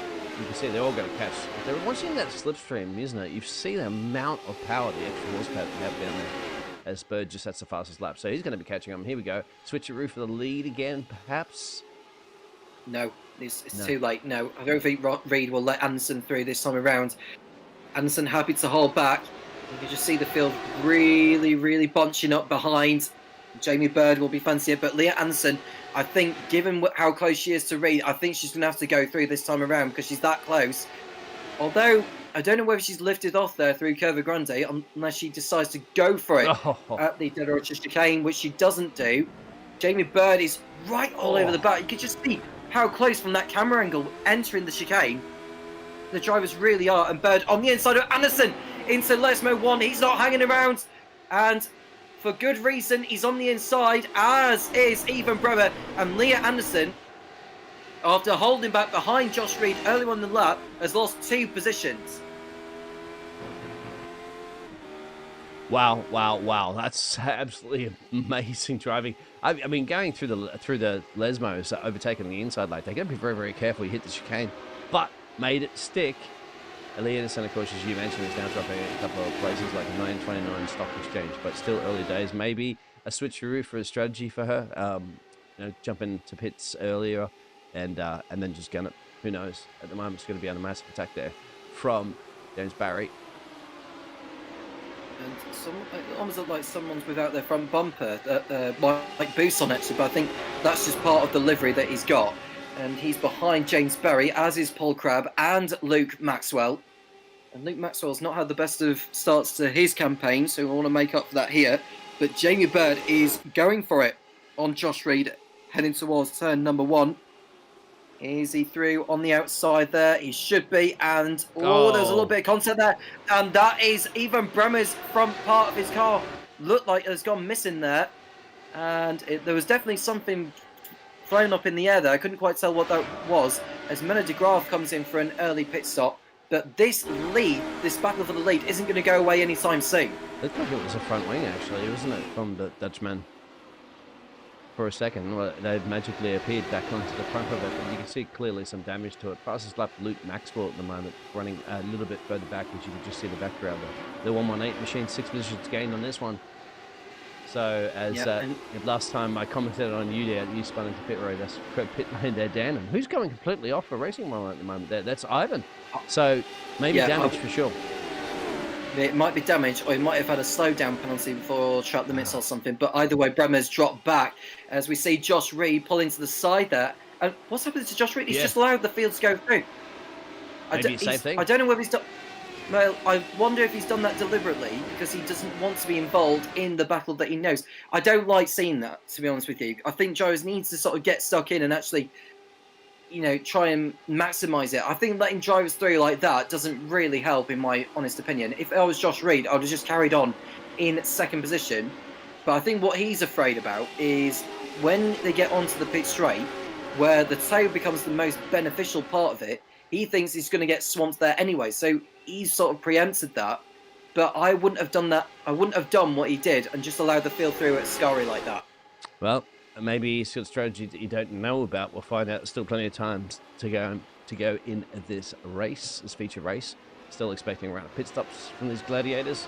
see they're all going to catch. They're watching that slipstream, isn't it? You see the amount of power, the extra horsepower they have down there. As Bird just that's the fastest lap, so he's going to be catching them. Here we go. Switcheroo for the lead again, perhaps. No, it's too late. No, I don't think Reed will let Anderson through this time around. Anderson happy to hold back. You can just see the field really, really bunching up behind. Jamie Bird will be fancy it, but Leah Anderson, I think, given how close she is to Reed, I think she's going to have to go through this time around because she's that close. Although, I don't know whether she's lifted off there through Curva Grande unless she decides to go for it at the De La Rocha chicane, which she doesn't do. Jamie Bird is right all over the back. You can just see how close from that camera angle entering the chicane the drivers really are. And Bird on the inside of Anderson into Lesmo 1. He's not hanging around. And for good reason, he's on the inside, as is Ethan Brewer. And Leah Anderson, after holding back behind Josh Reed early on in the lap, has lost 2 positions. Wow. That's absolutely amazing driving. I mean, going through the Lesmos, overtaking the inside lane, they're going to be very, very careful. You hit the chicane, but made it stick. Leah Anderson, of course, as you mentioned, is now dropping a couple of places, like a 9.29 stock exchange, but still early days. Maybe a switcheroo for a strategy for her. Jump into pits earlier, and then just gun it. Who knows? At the moment, it's going to be on a massive attack there from James Barry. And it almost looked like someone's without their front bumper, like boost on actually, but I think that's just part of the livery that he's got. And he's behind James Berry, as is Paul Crabb and Luke Maxwell. And Luke Maxwell's not had the best of starts to his campaign, so we want to make up for that here. But Jamie Bird is going for it on Josh Reed, heading towards turn number 1. Is he through on the outside there? He should be. And, there's a little bit of contact there. And that is even Bremer's front part of his car. Looked like it has gone missing there. And there was definitely something thrown up in the air there. I couldn't quite tell what that was. As Mena de Graaf comes in for an early pit stop. But this battle for the lead, isn't going to go away anytime soon. Looked like it was a front wing, actually, wasn't it, from the Dutchman? For a second, well, they've magically appeared back onto the front of it, and you can see clearly some damage to it. Fastest lap, Luke Maxwell at the moment, running a little bit further back, which you can just see the background of. The 118 machine, 6 positions gained on this one. So, as last time I commented on you there, you spun into pit road, that's pit lane there, Dan, and who's going completely off for racing one at the moment there? That's Ivan. So, maybe damage for sure. It might be damage, or he might have had a slowdown penalty before trap limits or something. But either way, Bremer's dropped back as we see Josh Reed pull into the side there. And what's happened to Josh Reed? He's just allowed the field to go through. Maybe same thing. I don't know whether he's done. Well, I wonder if he's done that deliberately because he doesn't want to be involved in the battle that he knows. I don't like seeing that, to be honest with you. I think Joes needs to sort of get stuck in and actually try and maximise it. I think letting drivers through like that doesn't really help, in my honest opinion. If I was Josh Reed, I would have just carried on in second position. But I think what he's afraid about is when they get onto the pit straight, where the toe becomes the most beneficial part of it, he thinks he's going to get swamped there anyway. So he's sort of preempted that. But I wouldn't have done that. I wouldn't have done what he did and just allowed the field through at Scary like that. Well, maybe he's got a strategy that you don't know about. We'll find out. There's still plenty of time to go in this race, this feature race. Still expecting around pit stops from these gladiators.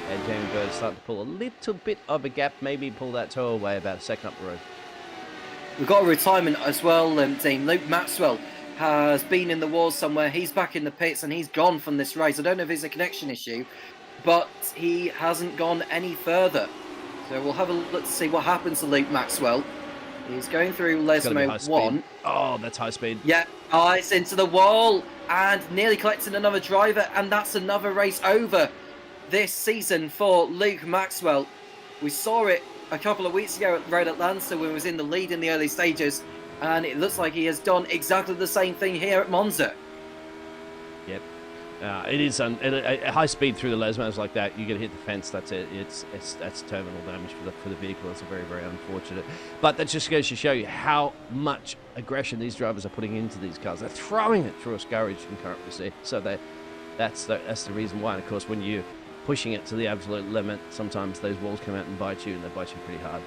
And Jamie Bird starting to pull a little bit of a gap, maybe pull that toe away about a second up the road. We've got a retirement as well, Dean. Luke Maxwell has been in the wars somewhere. He's back in the pits and he's gone from this race. I don't know if it's a connection issue, but he hasn't gone any further. So we'll have a look to see what happens to Luke Maxwell. He's going through Lesmo 1. Oh, that's high speed. Yeah, eyes into the wall and nearly collecting another driver, and that's another race over this season for Luke Maxwell. We saw it a couple of weeks ago at Road Atlanta when he was in the lead in the early stages, and it looks like he has done exactly the same thing here at Monza. Yep. It is a high speed through the Lesmos like that. You're going to hit the fence. That's it. That's terminal damage for the vehicle. It's very, very unfortunate. But that just goes to show you how much aggression these drivers are putting into these cars. They're throwing it through a scourge, you can currently see. So that's the reason why. And of course, when you're pushing it to the absolute limit, sometimes those walls come out and bite you, and they bite you pretty hard.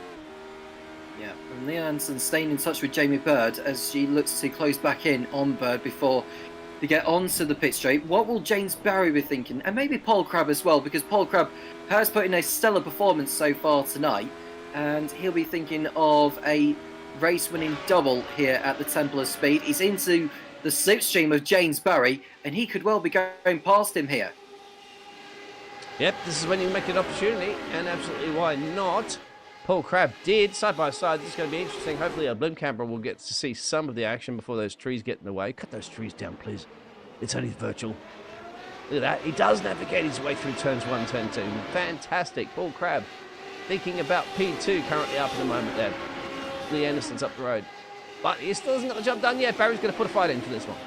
Yeah, and Leah Anderson staying in touch with Jamie Bird as she looks to close back in on Bird before they get onto the pit straight. What will James Barry be thinking? And maybe Paul Crabb as well, because Paul Crabb has put in a stellar performance so far tonight, and he'll be thinking of a race-winning double here at the Temple of Speed. He's into the slipstream of James Barry, and he could well be going past him here. Yep, this is when you make an opportunity, and absolutely why not? Paul Crabb did, side by side. This is going to be interesting. Hopefully our blimp camera will get to see some of the action before those trees get in the way. Cut those trees down, please. It's only virtual. Look at that. He does navigate his way through turns 1, turn 2. Fantastic. Paul Crabb thinking about P2 currently up at the moment there. Lee Anderson's up the road. But he still hasn't got the job done yet. Barry's going to put a fight into this one.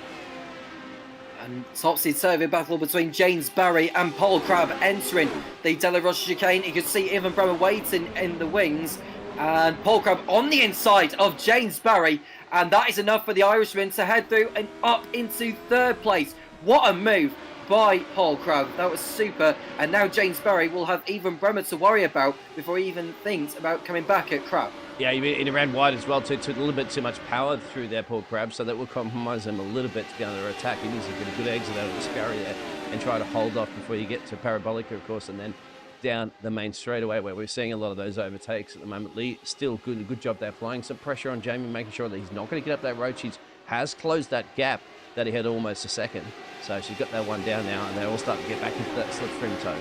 And topsy-turvy battle between James Barry and Paul Crabb entering the Della Rocha chicane. You can see Ivan Bremer waiting in the wings. And Paul Crabb on the inside of James Barry. And that is enough for the Irishman to head through and up into third place. What a move by Paul Crabb. That was super. And now James Barry will have Ivan Bremer to worry about before he even thinks about coming back at Crabb. Yeah, he ran wide as well, took a little bit too much power through there, Paul Crabb, so that will compromise him a little bit to be able to attack. He needs to get a good exit out of the scurry there and try to hold off before you get to Parabolica, of course, and then down the main straightaway where we're seeing a lot of those overtakes at the moment. Lee still good job there, applying some pressure on Jamie, making sure that he's not going to get up that road. She has closed that gap that he had almost a second, so she's got that one down now, and they're all starting to get back into that slipstream toe.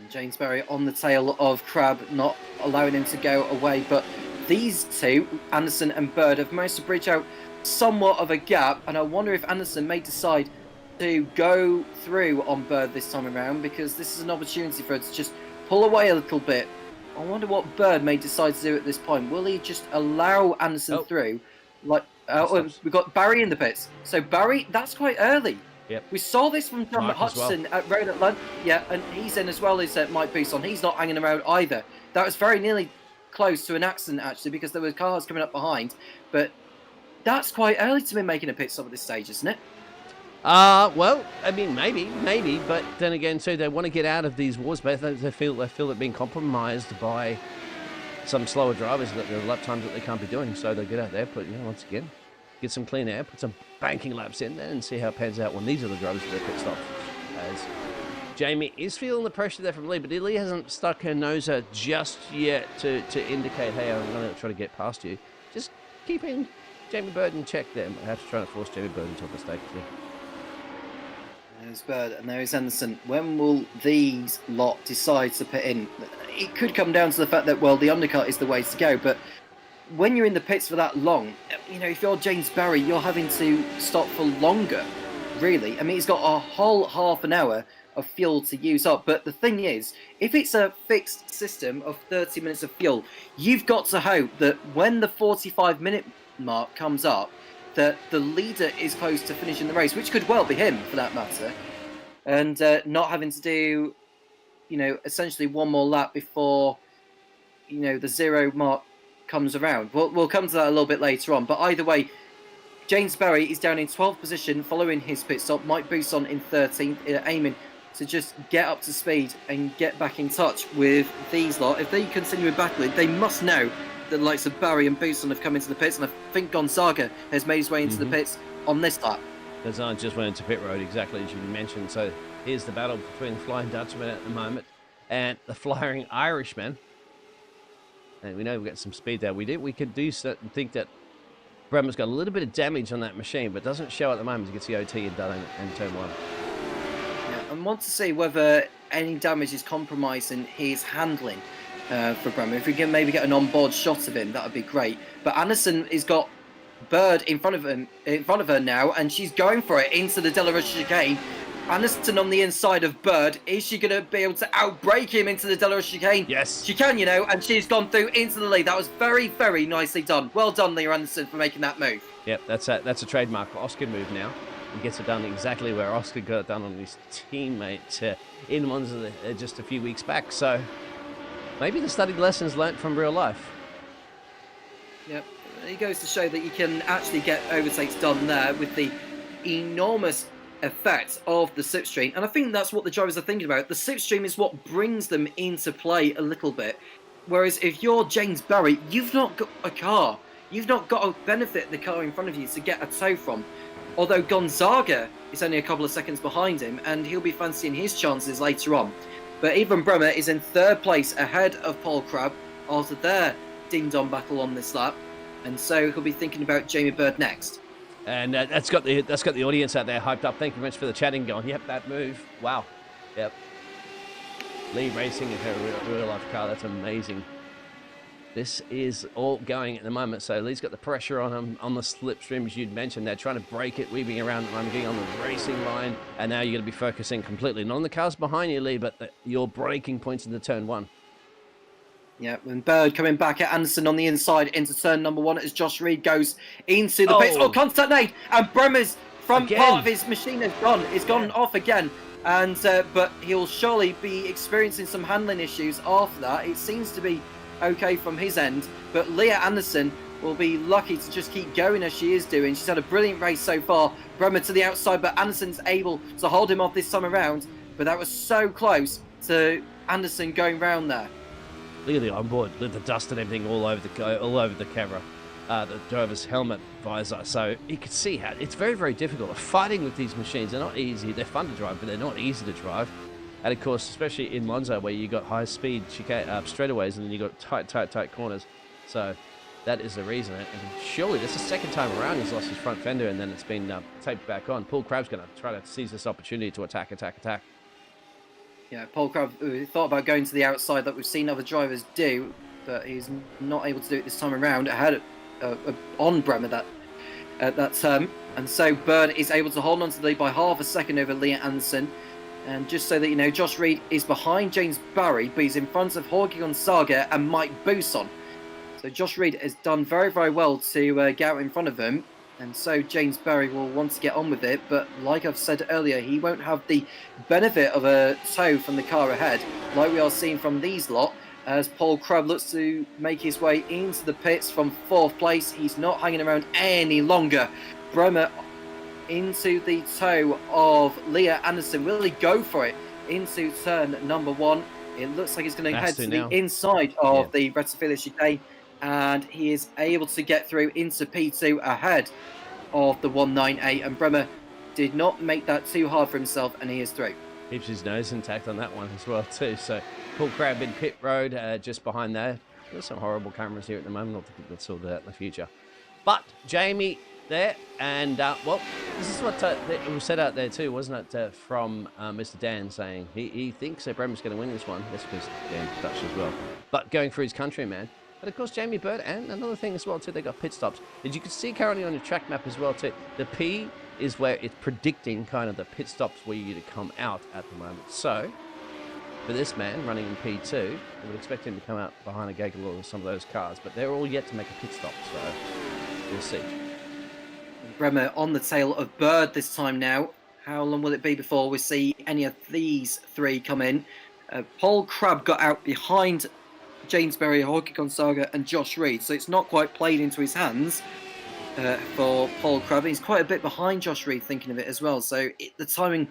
James Barry on the tail of Crabb, not allowing him to go away. But these two, Anderson and Bird, have managed to bridge out somewhat of a gap. And I wonder if Anderson may decide to go through on Bird this time around, because this is an opportunity for her to just pull away a little bit. I wonder what Bird may decide to do at this point. Will he just allow Anderson through? We've got Barry in the pits. So Barry, that's quite early. Yep. We saw this from John Hudson at Road Atlanta. Yeah, and he's in as well as Mike Bousson. He's not hanging around either. That was very nearly close to an accident, actually, because there were cars coming up behind. But that's quite early to be making a pit stop at this stage, isn't it? Well, I mean, maybe, but then again, too, they want to get out of these wars, but they feel they're being compromised by some slower drivers, that there are lap times that they can't be doing. So they get out there, but once again, get some clean air, put some banking laps in there, and see how it pans out when these are the drivers for their pit stops. As Jamie is feeling the pressure there from Lee, but Lee hasn't stuck her nose out just yet to indicate, hey, I'm going to try to get past you. Just keeping Jamie Bird in check there. I have to try to force Jamie Bird into a mistake too. There's Bird and there is Anderson. When will these lot decide to put in? It could come down to the fact that, well, the undercut is the way to go, but when you're in the pits for that long, if you're James Barry, you're having to stop for longer, really. I mean, he's got a whole half an hour of fuel to use up. But the thing is, if it's a fixed system of 30 minutes of fuel, you've got to hope that when the 45-minute mark comes up, that the leader is close to finishing the race, which could well be him for that matter, and not having to do, essentially one more lap before, the 0 mark comes around. We'll come to that a little bit later on, but either way, James Berry is down in 12th position following his pit stop. Mike Buson in 13th, aiming to just get up to speed and get back in touch with these lot. If they continue battling, they must know that the likes of Barry and Buson have come into the pits, and I think Gonzaga has made his way into the pits on this lap. Gonzaga just went into pit road, exactly as you mentioned. So here's the battle between the Flying Dutchman at the moment and the Flying Irishman. And we know we've got some speed there. We could do certain think that Bremer's got a little bit of damage on that machine, but doesn't show at the moment. You can see OT and done in turn 1. Yeah, I want to see whether any damage is compromising his handling for Bremer. If we can maybe get an on-board shot of him, that would be great. But Anderson has got Bird in front of her now, and she's going for it into the Della Rocha chicane. Anderson on the inside of Bird. Is she going to be able to outbrake him into the Della Rocha chicane? Yes. She can, and she's gone through into the lead. That was very, very nicely done. Well done, Leah Anderson, for making that move. Yep, that's a trademark Oscar move now. He gets it done exactly where Oscar got it done on his teammate in Monza just a few weeks back. So maybe the studied lessons learnt from real life. Yep, it goes to show that you can actually get overtakes done there with the enormous effect of the slipstream, and I think that's what the drivers are thinking about. The slipstream is what brings them into play a little bit, whereas if you're James Berry, you've not got a car, you've not got to benefit the car in front of you to get a tow from, although Gonzaga is only a couple of seconds behind him and he'll be fancying his chances later on. But even Bremer is in 3rd place ahead of Paul Crabb after their ding-dong battle on this lap, and so he'll be thinking about Jamie Bird next. And that's got the audience out there hyped up. Thank you very much for the chatting going. Yep, that move. Wow. Yep. Lee racing in her real life car. That's amazing. This is all going at the moment. So Lee's got the pressure on him on the slipstream, as you'd mentioned. They're trying to break it, weaving around at the moment, getting on the racing line. And now you're going to be focusing completely not on the cars behind you, Lee, but your braking points into turn 1. Yeah, and Bird coming back at Anderson on the inside into turn number 1 as Josh Reed goes into the pits. Oh, contact nade! And Bremer's front part of his machine has gone. It's gone off again. And but he'll surely be experiencing some handling issues after that. It seems to be okay from his end. But Leah Anderson will be lucky to just keep going as she is doing. She's had a brilliant race so far. Bremer to the outside, but Anderson's able to hold him off this time around. But that was so close to Anderson going round there. Look at the onboard, look at the dust and everything all over the camera, the driver's helmet visor. So you can see how it's very, very difficult. Fighting with these machines, they're not easy. They're fun to drive, but they're not easy to drive. And of course, especially in Monza, where you got high speed straightaways, and then you got tight corners. So that is the reason. And surely this is the second time around he's lost his front fender, and then it's been taped back on. Paul Crabb's going to try to seize this opportunity to attack. Yeah, Paul Crabb thought about going to the outside that we've seen other drivers do, but he's not able to do it this time around. Ahead on Bremer that term, and so Bird is able to hold on to the lead by half a second over Leah Anderson. And just so that Josh Reed is behind James Barry, but he's in front of Jorge Gonzaga and Mike Buson. So Josh Reed has done very, very well to get out in front of him. And so James Berry will want to get on with it, but like I've said earlier, he won't have the benefit of a tow from the car ahead, like we are seeing from these lot, as Paul Crabb looks to make his way into the pits from 4th place. He's not hanging around any longer. Bremer into the tow of Leah Anderson. Will he go for it into turn number 1? It looks like he's going to head to the inside of the Rettophilia chicane, and he is able to get through into P2 ahead of the 198, and Bremer did not make that too hard for himself, and he is through. Keeps his nose intact on that one as well too. So Paul Crabb in pit road just behind there. There's some horrible cameras here at the moment. I'll think that's all that in the future. But Jamie there, and well, this is what it was said out there too, wasn't it, from Mr. Dan, saying he thinks that Bremer's going to win this one. That's because Dan's Dutch as well. But going for his countryman. But of course, Jamie Bird, and another thing as well too, they got pit stops. As you can see currently on the track map as well too, the P is where it's predicting kind of the pit stops where you to come out at the moment. So for this man running in P2, I would expect him to come out behind a gaggle or some of those cars, but they're all yet to make a pit stop. So We'll see. Bremer on the tail of Bird this time now. How long will it be before we see any of these three come in? Paul Crabb got out behind James Berry, Jorge Gonzaga and Josh Reed, so it's not quite played into his hands for Paul Crabb. He's quite a bit behind Josh Reed, thinking of it as well. So the timing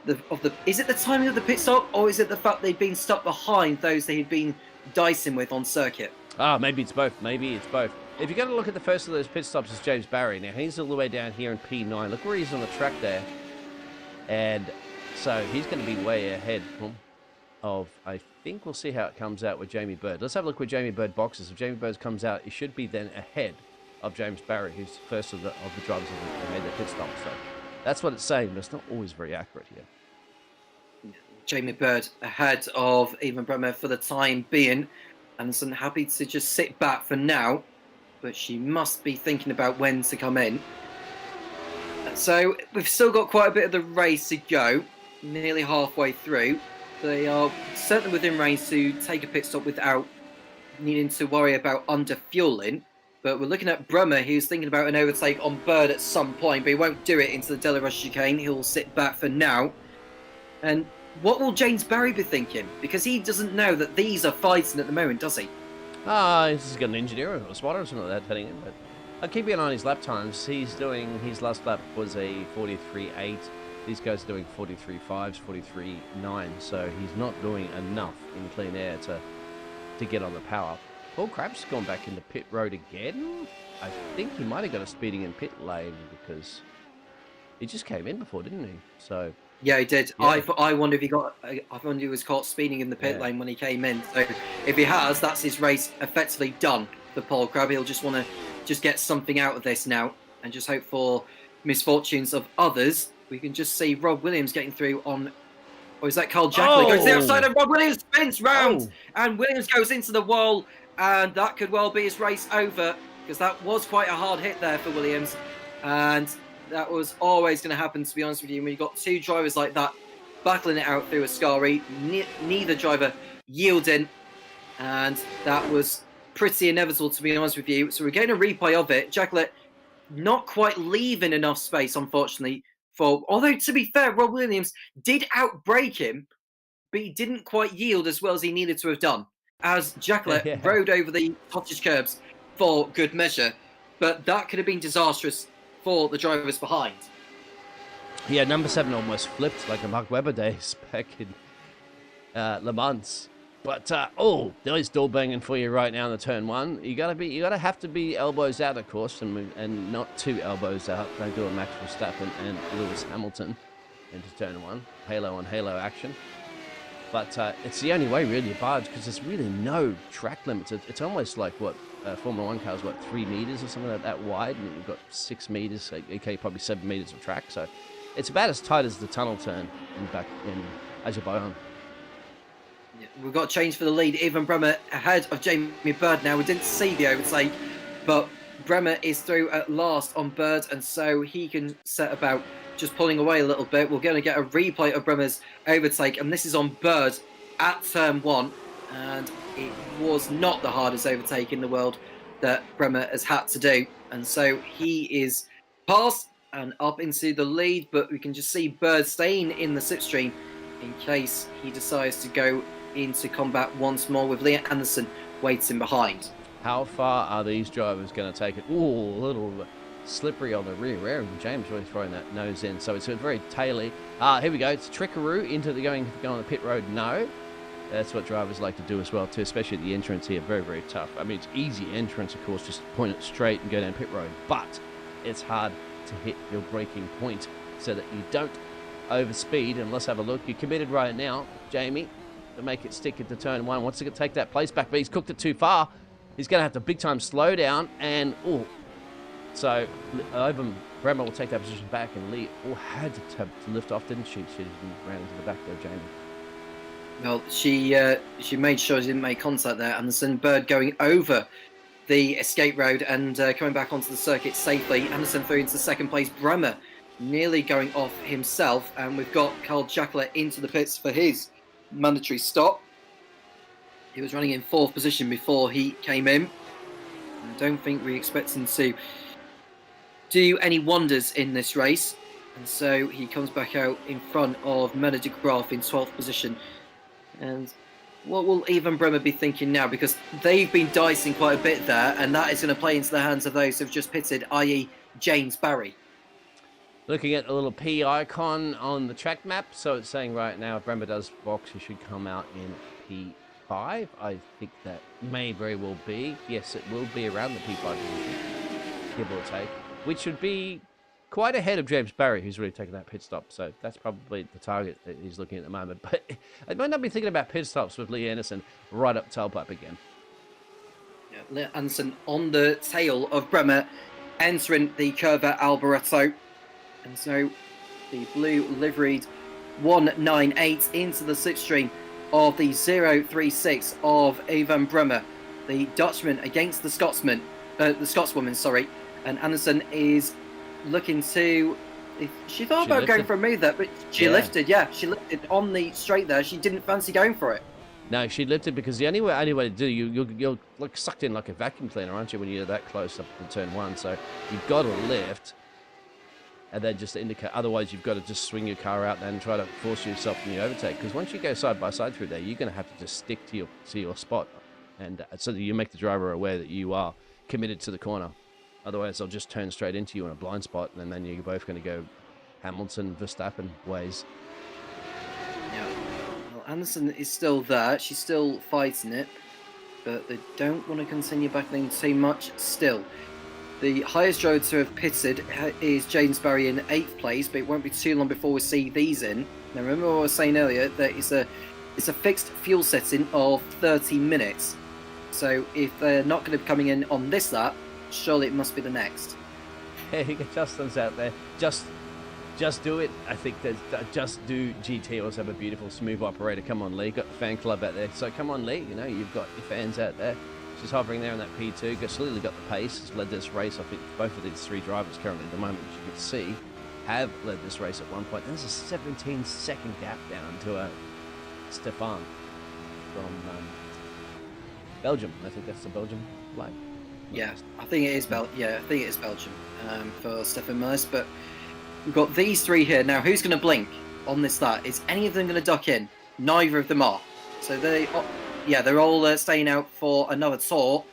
is it the timing of the pit stop, or is it the fact they'd been stuck behind those they had been dicing with on circuit? Maybe it's both. Maybe it's both. If you're going to look at the first of those pit stops, is James Barry. Now, he's all the way down here in P9. Look where he's on the track there. And so he's going to be way ahead of, I think we'll see how it comes out with Jamie Bird. Let's have a look where Jamie Bird boxes. If Jamie Bird comes out, he should be then ahead of James Barry, who's the first of the drivers that made their pit stop. So that's what it's saying, but it's not always very accurate here. Jamie Bird ahead of Evan Bremer for the time being. Anderson happy to just sit back for now, but she must be thinking about when to come in. So we've still got quite a bit of the race to go, nearly halfway through. They are certainly within range to take a pit stop without needing to worry about under-fueling. But we're looking at Bremer, who's thinking about an overtake on Bird at some point, but he won't do it into the Della Rush chicane. He'll sit back for now. And what will James Barry be thinking? Because he doesn't know that these are fighting at the moment, does he? He's got an engineer or a spotter or something like that heading in. But I'll keep an eye on his lap times. He's doing, his last lap was a 43.8. These guys are doing 43.5s, 43.9. So he's not doing enough in clean air to get on the power. Paul Crabb's gone back into pit road again. I think he might have got a speeding in pit lane because he just came in before, didn't he? So yeah, he did. Yeah. I wonder if he got. I wonder if he was caught speeding in the pit lane when he came in. So if he has, that's his race effectively done for Paul Crabb. He'll just want to just get something out of this now and just hope for misfortunes of others. We can just see Rob Williams getting through on. Or is that Carl Jackley? Goes to the outside and Rob Williams spins round, and Williams goes into the wall, and that could well be his race over because that was quite a hard hit there for Williams, and that was always going to happen, to be honest with you. When you've got two drivers like that battling it out through Ascari, neither driver yielding, and that was pretty inevitable, to be honest with you. So we're getting a replay of it. Jacklett not quite leaving enough space, unfortunately, for. Although, to be fair, Rob Williams did outbrake him, but he didn't quite yield as well as he needed to have done, as Jacklett rode over the cottage curbs for good measure. But that could have been disastrous for the drivers behind. Yeah, number 7 almost flipped like a Mark Webber days back in Le Mans. But there's door banging for you right now in the turn 1. You gotta have to be elbows out, of course, and not too elbows out. Don't do a Max Verstappen and Lewis Hamilton into turn 1. Halo on halo action. But it's the only way really to barge because there's really no track limits. It's almost like what Formula 1 cars, 3 meters or something like that wide, and you've got 6 meters, okay, probably 7 meters of track. So it's about as tight as the tunnel turn back in Azerbaijan. Yeah, we've got a change for the lead. Evan Bremer ahead of Jamie Bird now. We didn't see the overtake, but Bremer is through at last on Bird, and so he can set about just pulling away a little bit. We're going to get a replay of Bremer's overtake, and this is on Bird at turn 1, and it was not the hardest overtake in the world that Bremer has had to do, and so he is past and up into the lead, but we can just see Bird staying in the slipstream in case he decides to go into combat once more with Leah Anderson waiting behind. How far are these drivers going to take it? Ooh, a little slippery on the rear end. James really throwing that nose in, so it's very taily. Here we go. It's Trickaroo into the going on the pit road. No, that's what drivers like to do as well too, especially at the entrance here. Very, very tough. I mean, it's easy entrance, of course, just point it straight and go down pit road, but it's hard to hit your braking point so that you don't overspeed. And let's have a look. You're committed right now, Jamie, to make it stick into turn 1. Wants to take that place back, but he's cooked it too far. He's going to have to big time slow down, and so Ivan Bremer will take that position back, and Lee had to lift off, didn't she? She ran into the back there, Jamie. Well, she made sure she didn't make contact there. Anderson, Bird going over the escape road and coming back onto the circuit safely. Anderson through into second place. Bremer nearly going off himself, and we've got Carl Jacklett into the pits for his mandatory stop. He was running in 4th position before he came in. I don't think we expect him to do any wonders in this race. And so he comes back out in front of Mena de Graaf in 12th position. And what will Ivan Bremer be thinking now? Because they've been dicing quite a bit there, and that is going to play into the hands of those who've just pitted, i.e. James Barry. Looking at the little P icon on the track map, so it's saying right now if Bremer does box, he should come out in P5. I think that may very well be. Yes, it will be around the P5 position, give or take, which would be quite ahead of James Barry, who's really taken that pit stop. So that's probably the target that he's looking at the moment. But I might not be thinking about pit stops with Lee Anderson right up tailpipe again. Yeah, Lee Anderson on the tail of Bremer, entering the Curva Alboreto. And so the blue liveried 198 into the slipstream of the 036 of Ivan Bremer, the Dutchman against the Scotsman, the Scotswoman, sorry. And Anderson is looking to. She thought about going for a move there, but she lifted. Yeah, she lifted on the straight there. She didn't fancy going for it. No, she lifted because the only way to do you're like sucked in like a vacuum cleaner, aren't you, when you're that close up to turn one? So you've got to lift, and then just indicate. Otherwise, you've got to just swing your car out and try to force yourself in the overtake. Because once you go side by side through there, you're going to have to just stick to your spot, and so that you make the driver aware that you are committed to the corner. Otherwise, they'll just turn straight into you in a blind spot, and then you're both going to go Hamilton, Verstappen ways. Yeah. Well, Anderson is still there. She's still fighting it, but they don't want to continue battling too much still. The highest driver to have pitted is James Barry in 8th place, but it won't be too long before we see these in. Now, remember what I was saying earlier, that it's a fixed fuel setting of 30 minutes. So if they're not going to be coming in on this lap, surely it must be the next. Yeah, you get Justin's out there. Just do it. I think that Just Do GT also have a beautiful smooth operator. Come on, Lee. Got the fan club out there. So come on, Lee. You know, you've got your fans out there. She's hovering there in that P2. Clearly got the pace. Has led this race. I think both of these three drivers currently at the moment, as you can see, have led this race at one point. And there's a 17-second gap down to Stefan from Belgium. I think that's the Belgium flag. Yeah, I think it is Belgium for Stefan Melis, but we've got these three here. Now, who's going to blink on this lap? Is any of them going to duck in? Neither of them are. So they're all staying out for another tour.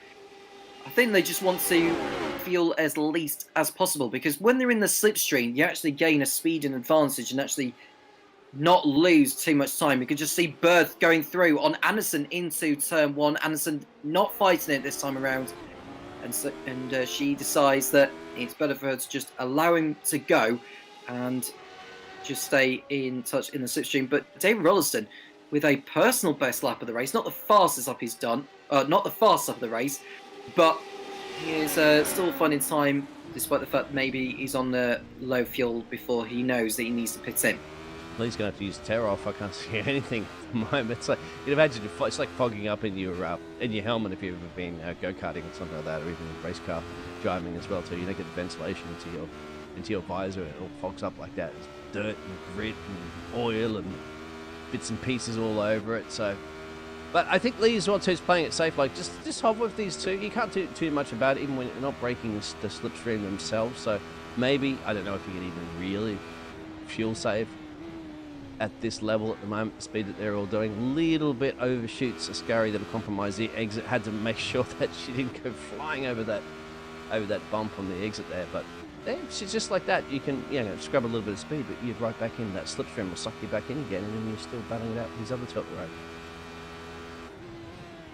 I think they just want to feel as least as possible, because when they're in the slipstream, you actually gain a speed and advantage and actually not lose too much time. You can just see Bird going through on Anderson into turn one. Anderson not fighting it this time around. And she decides that it's better for her to just allow him to go and just stay in touch in the slipstream. But David Rolliston, with a personal best lap of the race, not the fastest lap he's done, not the fastest lap of the race, but he is still finding time, despite the fact that maybe he's on the low fuel before he knows that he needs to pit in. Lee's going to have to use terror off. I can't see anything at the moment. It's like, you'd imagine it's like fogging up in your helmet if you've ever been go-karting or something like that, or even race car driving as well. So you don't get the ventilation into your visor. It all fogs up like that. There's dirt and grit and oil and bits and pieces all over it. So, but I think Lee as well too is playing it safe. Like just hover with these two. You can't do too much about it, even when you're not breaking the slipstream themselves. So maybe, I don't know if you can even really fuel save at this level at the moment, the speed that they're all doing. A little bit overshoots Ascari that have compromised the exit. Had to make sure that she didn't go flying over that bump on the exit there. But she's just like that. You can scrub a little bit of speed, but you're right back in. That slipstream will suck you back in again, and then you're still battling it out with these other top road.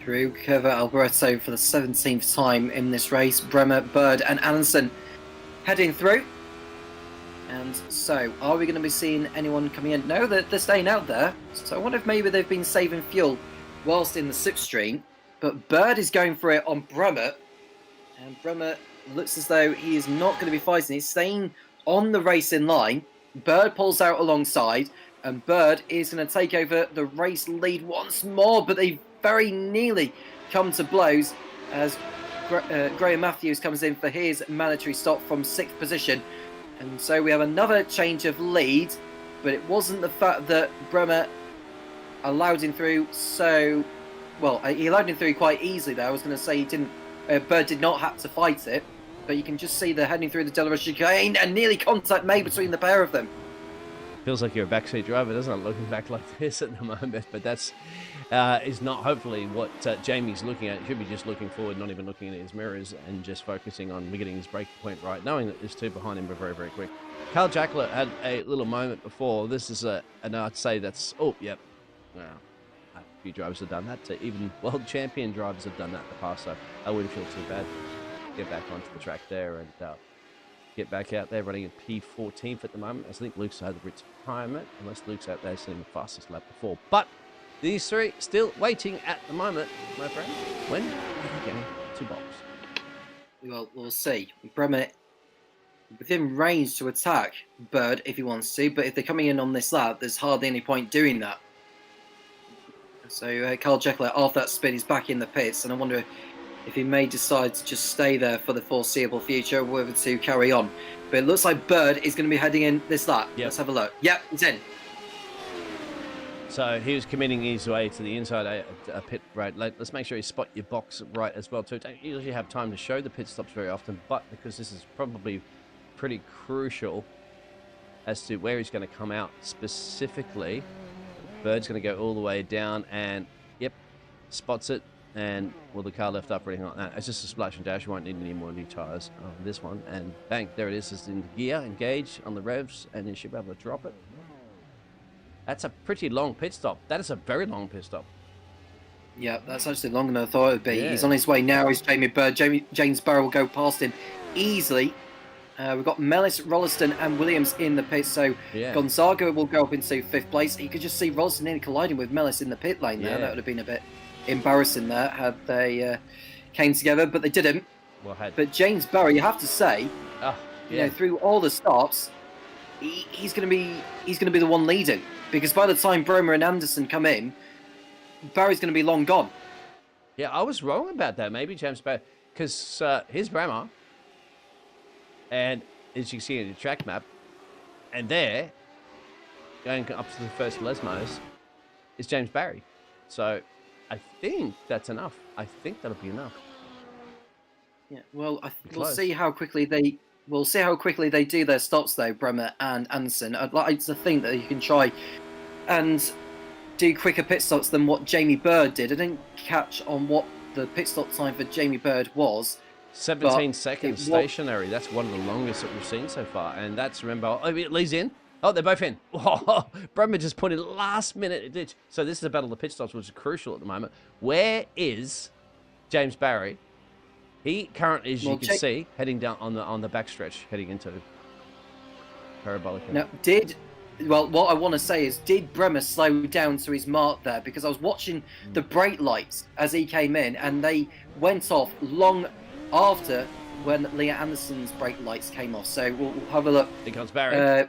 Through Curva Alboreto for the 17th time in this race, Bremer, Bird and Anderson heading through. And so, are we going to be seeing anyone coming in? No, they're staying out there. So I wonder if maybe they've been saving fuel whilst in the slipstream. But Bird is going for it on Bremer. And Bremer looks as though he is not going to be fighting. He's staying on the racing line. Bird pulls out alongside. And Bird is going to take over the race lead once more. But they very nearly come to blows as Graham Matthews comes in for his mandatory stop from 6th position. And so we have another change of lead, but it wasn't the fact that Bremer allowed him through so... Well, he allowed him through quite easily there. I was going to say Bird did not have to fight it. but you can just see they're heading through the Delaware chicane and nearly contact made between the pair of them. Feels like you're a backseat driver, doesn't it? Looking back like this at the moment, but that's is not hopefully what Jamie's looking at. He should be just looking forward, not even looking at his mirrors, and just focusing on getting his breaking point right, knowing that there's two behind him, but very, very quick. Carl Jackler had a little moment before. This is and I'd say that's, oh, yep. Wow. A few drivers have done that. Even world champion drivers have done that in the past, so I wouldn't feel too bad. Get back onto the track there and get back out there running at P14th at the moment. I think Luke's had the retirement, unless Luke's out there seeing the fastest lap before. But these three still waiting at the moment, my friend. When are you getting to box? Well, we'll see. Bremer within range to attack Bird if he wants to, but if they're coming in on this lap, there's hardly any point doing that. So Carl Jekyll, after that spin, is back in the pits, and I wonder if he may decide to just stay there for the foreseeable future, or whether to carry on. But it looks like Bird is going to be heading in this lap. Yep. Let's have a look. Yep, he's in. So he was committing his way to the inside pit right. Let's make sure you spot your box right as well too. Don't usually have time to show the pit stops very often, but because this is probably pretty crucial as to where he's going to come out specifically. Bird's going to go all the way down and, yep, spots it. And, well, the car left up or anything like that. It's just a splash and dash. You won't need any more new tyres on this one. And bang, there it is. It's in gear, engage on the revs, and you should be able to drop it. That's a pretty long pit stop. That is a very long pit stop. Yeah, that's actually longer than I thought it would be. Yeah. He's on his way now. Is Jamie Bird. James Barrow will go past him easily. We've got Mellis, Rolliston and Williams in the pit, so Yeah. Gonzaga will go up into 5th place. You could just see Rolliston nearly colliding with Mellis in the pit lane there. Yeah. That would have been a bit embarrassing there had they came together, but they didn't. Well, But James Barrow, you have to say, you yeah. know, through all the stops, he's going to be the one leading, because by the time Bromer and Anderson come in, Barry's going to be long gone. Yeah, I was wrong about that. Maybe James Barrow, because here's Bremer, and as you can see in the track map, and there, going up to the first Lesmos, is James Barry. So I think that's enough. I think that'll be enough. Yeah, well, we'll close. see how quickly they do their stops though, Bremer and Anderson. I'd like to think that you can try and do quicker pit stops than what Jamie Bird did. I didn't catch on what the pit stop time for Jamie Bird was. 17 seconds stationary. That's one of the longest that we've seen so far. And that's, remember, oh, Lee's in. Oh, they're both in. Oh, Bremer just put in last minute ditch. So this is a battle of the pit stops, which is crucial at the moment. Where is James Barry? He currently, as you can see, heading down on the backstretch, heading into Parabolica. Now, what I want to say is, did Bremer slow down to his mark there? Because I was watching the brake lights as he came in, and they went off long after when Leah Anderson's brake lights came off. So we'll have a look. Here comes Barry.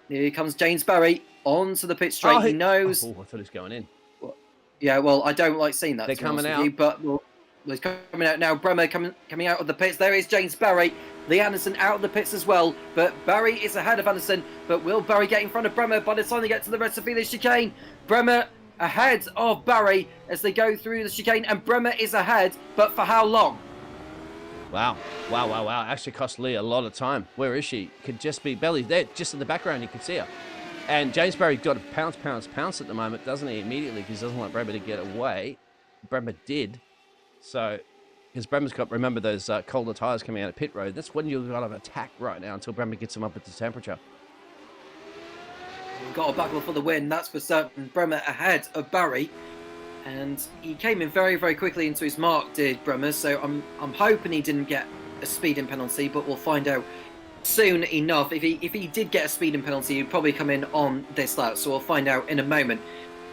Here comes James Barry onto the pit straight. He knows. Oh, I thought he was going in. Yeah, well, I don't like seeing that. They're coming out. But he's coming out now. Bremer coming out of the pits. There is James Barry. Lee Anderson out of the pits as well. But Barry is ahead of Anderson. But will Barry get in front of Bremer by the time they get to the rest of the chicane? Bremer ahead of Barry as they go through the chicane. And Bremer is ahead. But for how long? Wow. Actually cost Lee a lot of time. Where is she? Could just be Belly there, just in the background. You can see her. And James Barry's got a pounce at the moment, doesn't he? Immediately, because he doesn't want Bremer to get away. Bremer did. So, because Bremer's got, remember those colder tyres coming out of pit road. That's when you've got an attack right now until Bremer gets him up at the temperature. Got a battle for the win, that's for certain. Bremer ahead of Barry. And he came in very, very quickly into his mark, did Bremer. So I'm hoping he didn't get a speeding penalty, but we'll find out soon enough. If he did get a speeding penalty, he'd probably come in on this lap. So we'll find out in a moment.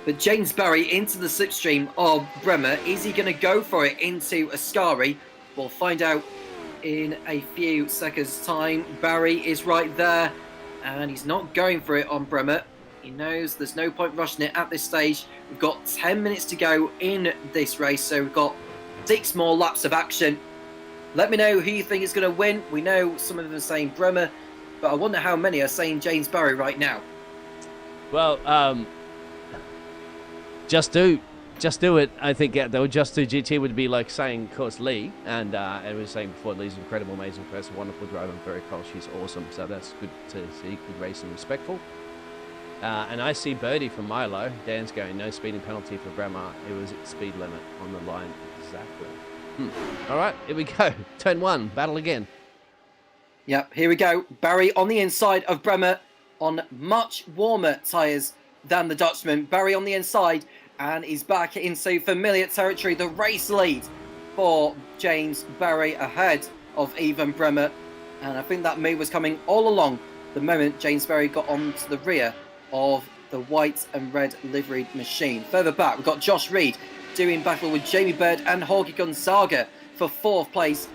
But James Barry into the slipstream of Bremer. Is he going to go for it into Ascari? We'll find out in a few seconds' time. Barry is right there, and he's not going for it on Bremer. He knows there's no point rushing it at this stage. We've got 10 minutes to go in this race, so we've got 6 more laps of action. Let me know who you think is going to win. We know some of them are saying Bremer, but I wonder how many are saying James Barry right now. Well, just do Just do it. I think they would just do GT would be like saying, of course, Lee, and we were saying before, Lee's an incredible, amazing person, wonderful driver, and very cool. She's awesome. So that's good to see. Good racing, respectful. And I see Birdie from Milo. Dan's going, no speeding penalty for Bremer. It was at speed limit on the line. Exactly. All right, here we go. Turn 1, battle again. Yep, here we go. Barry on the inside of Bremer on much warmer tyres than the Dutchman. Barry on the inside, and he's back into familiar territory. The race lead for James Barry ahead of Ivan Bremer. And I think that move was coming all along the moment James Barry got onto the rear of the white and red liveried machine. Further back, we've got Josh Reed doing battle with Jamie Bird and Jorge Gonzaga for 4th place.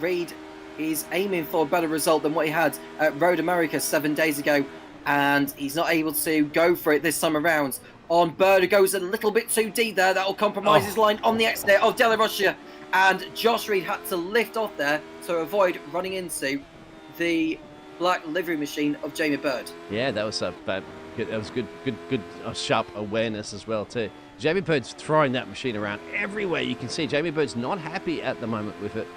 Reed is aiming for a better result than what he had at Road America 7 days ago, and he's not able to go for it this time around. On Bird, who goes a little bit too deep there. That will compromise his line on the exit of De La Rocha, and Josh Reed had to lift off there to avoid running into the black livery machine of Jamie Bird. Yeah, that was good, sharp awareness as well too. Jamie Bird's throwing that machine around everywhere. You can see Jamie Bird's not happy at the moment with it.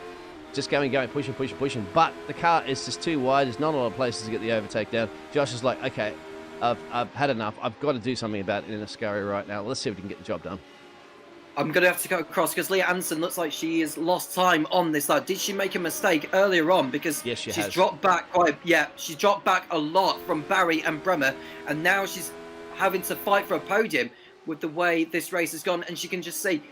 Just going, pushing. But the car is just too wide. There's not a lot of places to get the overtake down. Josh is like, okay, I've had enough. I've got to do something about it in Ascari right now. Let's see if we can get the job done. I'm going to have to go across because Leah Anderson looks like she has lost time on this lap. Did she make a mistake earlier on? Because yes, she's dropped back she's dropped back a lot from Barry and Bremer, and now she's having to fight for a podium with the way this race has gone. And she can just see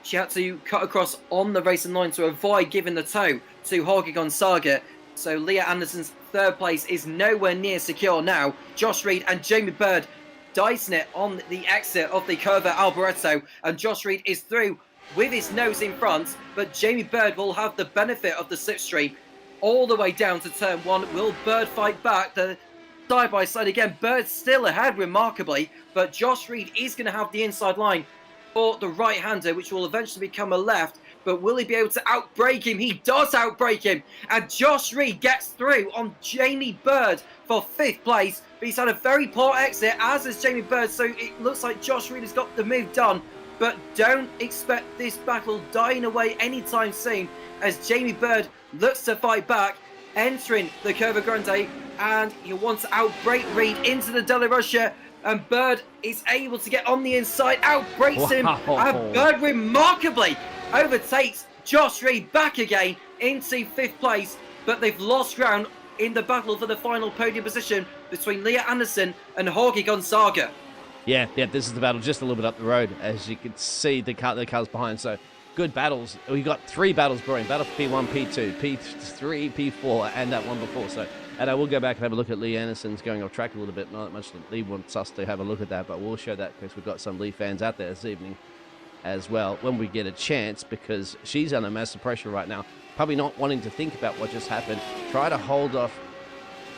she had to cut across on the racing line to avoid giving the toe to Jorge Gonzaga. So Leah Anderson's 3rd place is nowhere near secure now. Josh Reed and Jamie Bird dicing it on the exit of the Curva Alboreto, and Josh Reed is through with his nose in front, but Jamie Bird will have the benefit of the slipstream all the way down to turn 1. Will Bird fight back? The side by side again. Bird still ahead remarkably, but Josh Reed is going to have the inside line for the right-hander, which will eventually become a left. But will he be able to outbrake him? He does outbrake him, and Josh Reed gets through on Jamie Bird for 5th place. But he's had a very poor exit, as has Jamie Bird, so it looks like Josh Reed has got the move done. But don't expect this battle dying away anytime soon, as Jamie Bird looks to fight back, entering the Curva Grande, and he wants to outbrake Reed into the De La Rocha, and Bird is able to get on the inside, outbrakes him, and Bird remarkably overtakes Josh Reed back again into 5th place, but they've lost ground in the battle for the final podium position between Leah Anderson and Jorge Gonzaga. Yeah, this is the battle just a little bit up the road, as you can see the cars behind. So good battles. We got 3 battles brewing: battle for P1, P2, P3, P4, and that one before. So, and I will go back and have a look at Lee Anderson's going off track a little bit. Not that much that Lee wants us to have a look at that, but we'll show that because we've got some Lee fans out there this evening as well when we get a chance, because she's under massive pressure right now, probably not wanting to think about what just happened. Try to hold off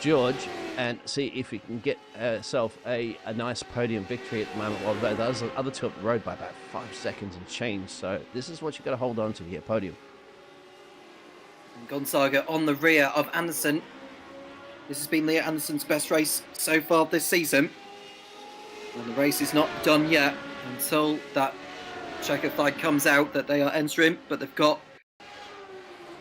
George and see if he can get herself a nice podium victory at the moment, while those other 2 up the road by about 5 seconds and change. So this is what you've got to hold on to here, podium. And Gonzaga on the rear of Anderson. This has been Leah Anderson's best race so far this season, and the race is not done yet until that checker flag comes out that they are entering, but they've got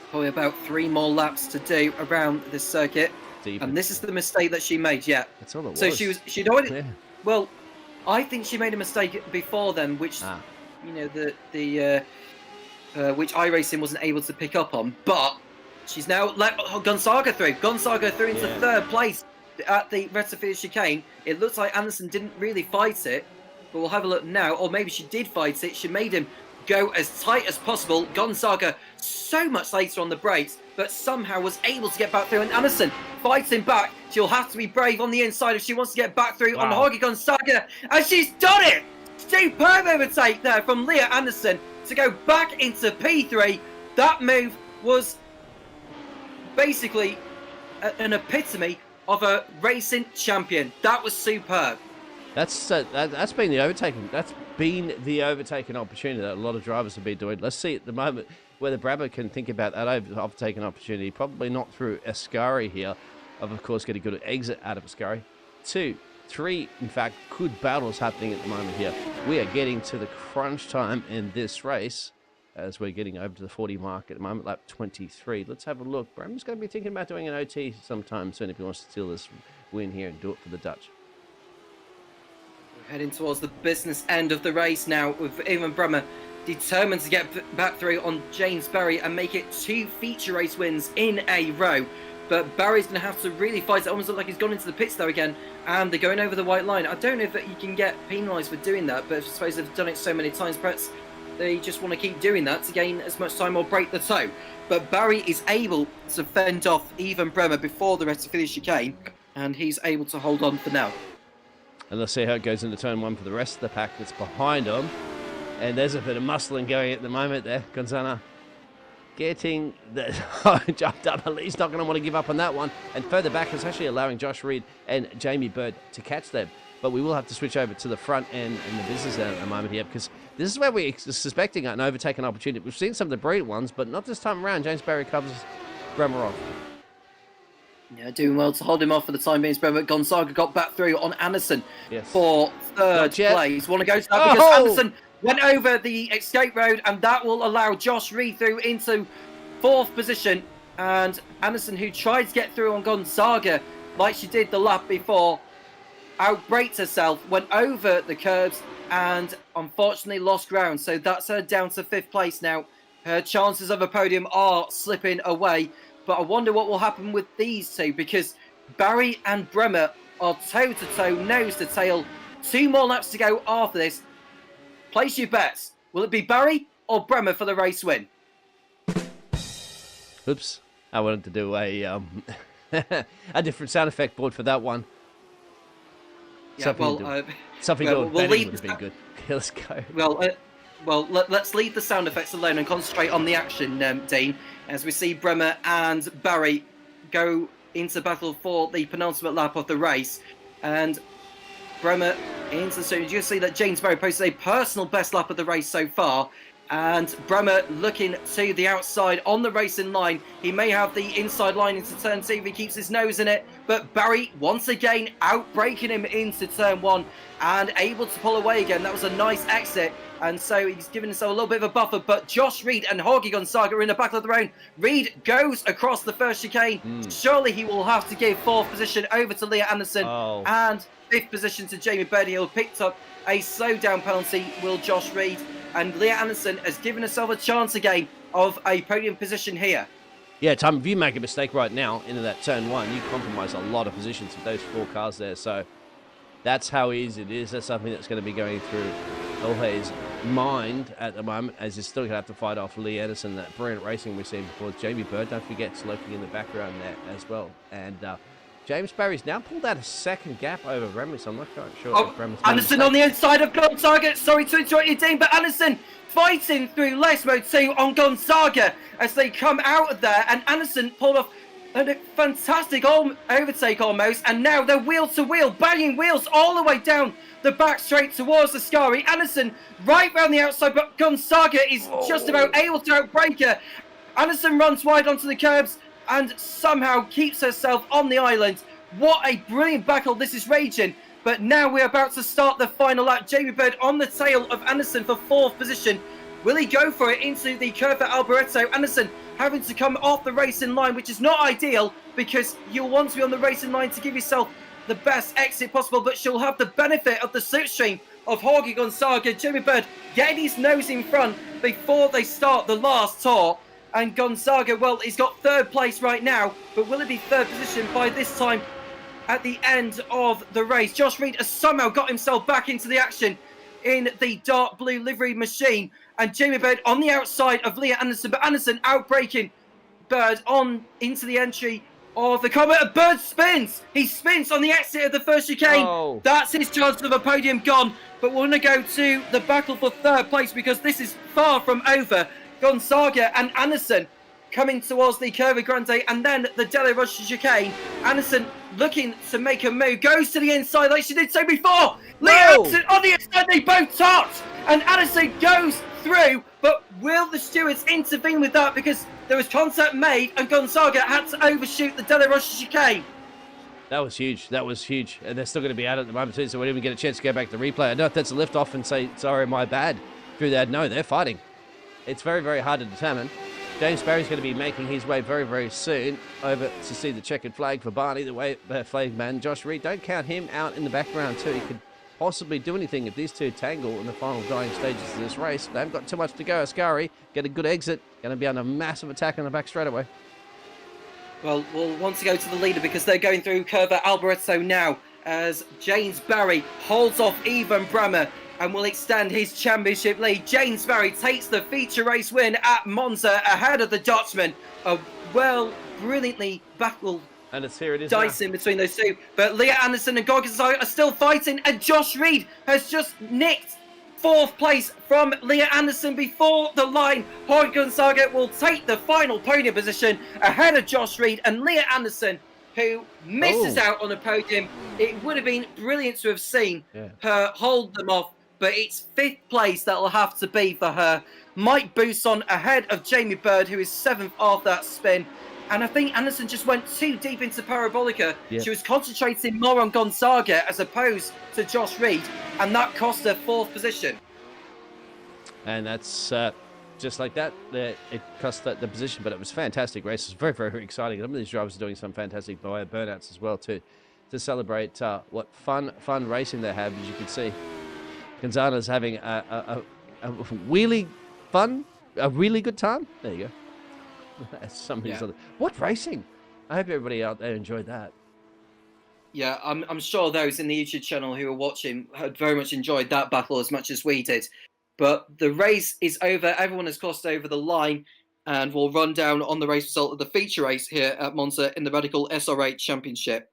probably about 3 more laps to do around this circuit. And this is the mistake that she made. That's all it was. So she'd already. Yeah. Well, I think she made a mistake before then, which you know the which iRacing wasn't able to pick up on. But she's now let Gonzaga through. Gonzaga through into 3rd place at the Retterfield chicane. It looks like Anderson didn't really fight it, but we'll have a look now. Or maybe she did fight it. She made him go as tight as possible. Gonzaga so much later on the brakes, but somehow was able to get back through. And Anderson fighting back. She'll have to be brave on the inside if she wants to get back through on Jorge Gonzaga. And she's done it! Superb overtake there from Leah Anderson to go back into P3. That move was basically an epitome of a racing champion. That was superb. That's been the overtaking. That's been the overtaking opportunity that a lot of drivers have been doing. Let's see at the moment whether Brabber can think about that overtaking opportunity. Probably not through Ascari here. Of course, get a good exit out of Ascari. 2, Three, in fact, good battles happening at the moment here. We are getting to the crunch time in this race as we're getting over to the 40 mark at the moment, lap 23. Let's have a look. Bram's going to be thinking about doing an OT sometime soon if he wants to steal this win here and do it for the Dutch. We're heading towards the business end of the race now with Ivan Brummer determined to get back through on James Berry and make it 2 feature race wins in a row. But Barry's going to have to really fight. It almost looks like he's gone into the pits though again, and they're going over the white line. I don't know if you can get penalised for doing that, but I suppose they've done it so many times, perhaps they just want to keep doing that to gain as much time or break the toe. But Barry is able to fend off Ivan Bremer before the rest of the chicane, and he's able to hold on for now. And let's see how it goes into turn 1 for the rest of the pack that's behind him. And there's a bit of muscling going at the moment there. Gonzana getting the jumped up, but he's not going to want to give up on that one. And further back, it's actually allowing Josh Reed and Jamie Bird to catch them. But we will have to switch over to the front end and the business end at the moment here, because this is where we're suspecting an overtaken opportunity. We've seen some of the brilliant ones, but not this time around. James Barry covers Bremer off. Yeah, doing well to hold him off for the time being. But Gonzaga got back through on Anderson for third place. Want to go to that because Anderson went over the escape road, and that will allow Josh Reed through into 4th position. And Anderson, who tried to get through on Gonzaga like she did the lap before, outbraked herself, went over the curbs, and unfortunately lost ground. So that's her down to 5th place now. Her chances of a podium are slipping away. But I wonder what will happen with these two, because Barry and Bremer are toe-to-toe, nose-to-tail. 2 more laps to go after this. Place your bets. Will it be Barry or Bremer for the race win? Oops. I wanted to do a a different sound effect board for that one. Yeah, something we'll would have been good. Let's go. Let's leave the sound effects alone and concentrate on the action, Dean, as we see Bremer and Barry go into battle for the penultimate lap of the race. And Bremer into the stage. You see that James Barry posted a personal best lap of the race so far. And Bremer looking to the outside on the racing line. He may have the inside line into turn 2 if he keeps his nose in it. But Barry, once again, outbraking him into turn 1 and able to pull away again. That was a nice exit. And so he's given himself a little bit of a buffer. But Josh Reed and Jorge Gonzaga are in the battle of their own. Reed goes across the first chicane. Surely he will have to give 4th position over to Leah Anderson. And 5th position to Jamie Birdie. He'll picked up a slowdown penalty, will Josh Reed. And Leah Anderson has given herself a chance again of a podium position here. Yeah, Tom, if you make a mistake right now into that turn 1, you compromise a lot of positions with those 4 cars there. So that's how easy it is. That's something that's going to be going through Jorge's mind at the moment, as he's still going to have to fight off Lee Anderson. That brilliant racing we've seen before. Jamie Bird, don't forget, is lurking in the background there as well. And James Barry's now pulled out a 2nd gap over Bremer, so I'm not quite sure if Bremer's Anderson on the inside of Gonzaga. Sorry to interrupt you, Dean, but Anderson fighting through less mode 2 on Gonzaga as they come out of there. And Anderson pulled off a fantastic overtake almost. And now they're wheel to wheel, banging wheels all the way down the back straight towards the Scari. Anderson right round the outside, but Gonzaga is just about able to outbrake her. Anderson runs wide onto the curbs and somehow keeps herself on the island. What a brilliant battle this is raging. But now we're about to start the final lap. Jamie Bird on the tail of Anderson for 4th position. Will he go for it into the curve at Alboreto? Anderson having to come off the racing line, which is not ideal because you'll want to be on the racing line to give yourself the best exit possible, but she'll have the benefit of the slipstream of Jorge Gonzaga. Jamie Bird getting his nose in front before they start the last tour. And Gonzaga, well, he's got 3rd place right now, but will it be 3rd position by this time at the end of the race? Josh Reed has somehow got himself back into the action in the dark blue livery machine. And Jamie Bird on the outside of Leah Anderson, but Anderson outbraking Bird on into the entry of the Comet. Bird spins. He spins on the exit of the first chicane. That's his chance of a podium gone. But we're going to go to the battle for 3rd place because this is far from over. Gonzaga and Anderson coming towards the Curva Grande and then the Delle Roche chicane. Anderson looking to make a move, goes to the inside like she did so before. Leah Anderson on the inside, they both touch, and Anderson goes through, but will the stewards intervene with that because there was contact made and Gonzaga had to overshoot the Delle Roche chicane? That was huge. That was huge. And they're still going to be out at the moment, too, so we didn't even get a chance to go back to replay. I don't know if that's a lift off and say, sorry, my bad. Through that, no, they're fighting. It's very, very hard to determine. James Barry's going to be making his way very, very soon over to see the checkered flag for Barney, the way flag man. Josh Reed, don't count him out in the background, too. He could possibly do anything if these two tangle in the final dying stages of this race. They haven't got too much to go. Ascari, get a good exit. Going to be under massive attack on the back straightaway. Well, we'll want to go to the leader because they're going through Curva Alboreto now as James Barry holds off Ivan Bremer and will extend his championship lead. James Barry takes the feature race win at Monza ahead of the Dutchman. A brilliantly battled and it's here it is Dyson between those two. But Leah Anderson and Gorgas are still fighting, and Josh Reed has just nicked 4th place from Leah Anderson before the line. Jorge Gonzaga will take the final podium position ahead of Josh Reed and Leah Anderson, who misses out on the podium. It would have been brilliant to have seen her hold them off, but it's 5th place that will have to be for her. Mike Bousson ahead of Jamie Bird, who is 7th after that spin. And I think Anderson just went too deep into Parabolica. Yeah. She was concentrating more on Gonzaga as opposed to Josh Reed, and that cost her 4th position. And that's just like that. It cost the position, but it was a fantastic race. It was very, very, very exciting. Some of these drivers are doing some fantastic burnouts as well to celebrate what fun racing they have, as you can see. Gonzaga's having a really good time. There you go. What racing? I hope everybody out there enjoyed that. Yeah, I'm sure those in the YouTube channel who are watching had very much enjoyed that battle as much as we did. But the race is over. Everyone has crossed over the line, and we'll run down on the race result of the feature race here at Monza in the Radical SR8 Championship.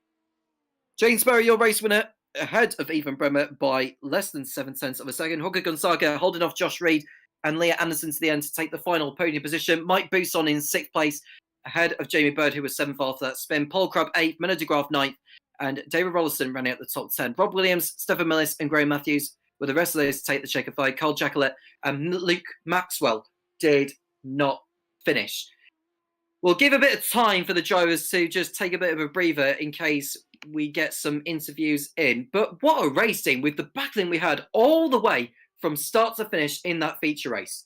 James Barry, your race winner, ahead of Ivan Bremer by less than 7/10 of a second. Jorge Gonzaga holding off Josh Reed and Leah Anderson to the end to take the final podium position. Mike Bousson in 6th place, ahead of Jamie Bird, who was 7th after that spin. Paul Crubb 8th, Menno de Graaf 9th, and David Rolliston running out the top 10. Rob Williams, Stefan Millis, and Graham Matthews were the rest of those to take the checkered flag. Carl Jacquelet and Luke Maxwell did not finish. We'll give a bit of time for the drivers to just take a bit of a breather in case we get some interviews in. But what a racing with the battling we had all the way from start to finish in that feature race.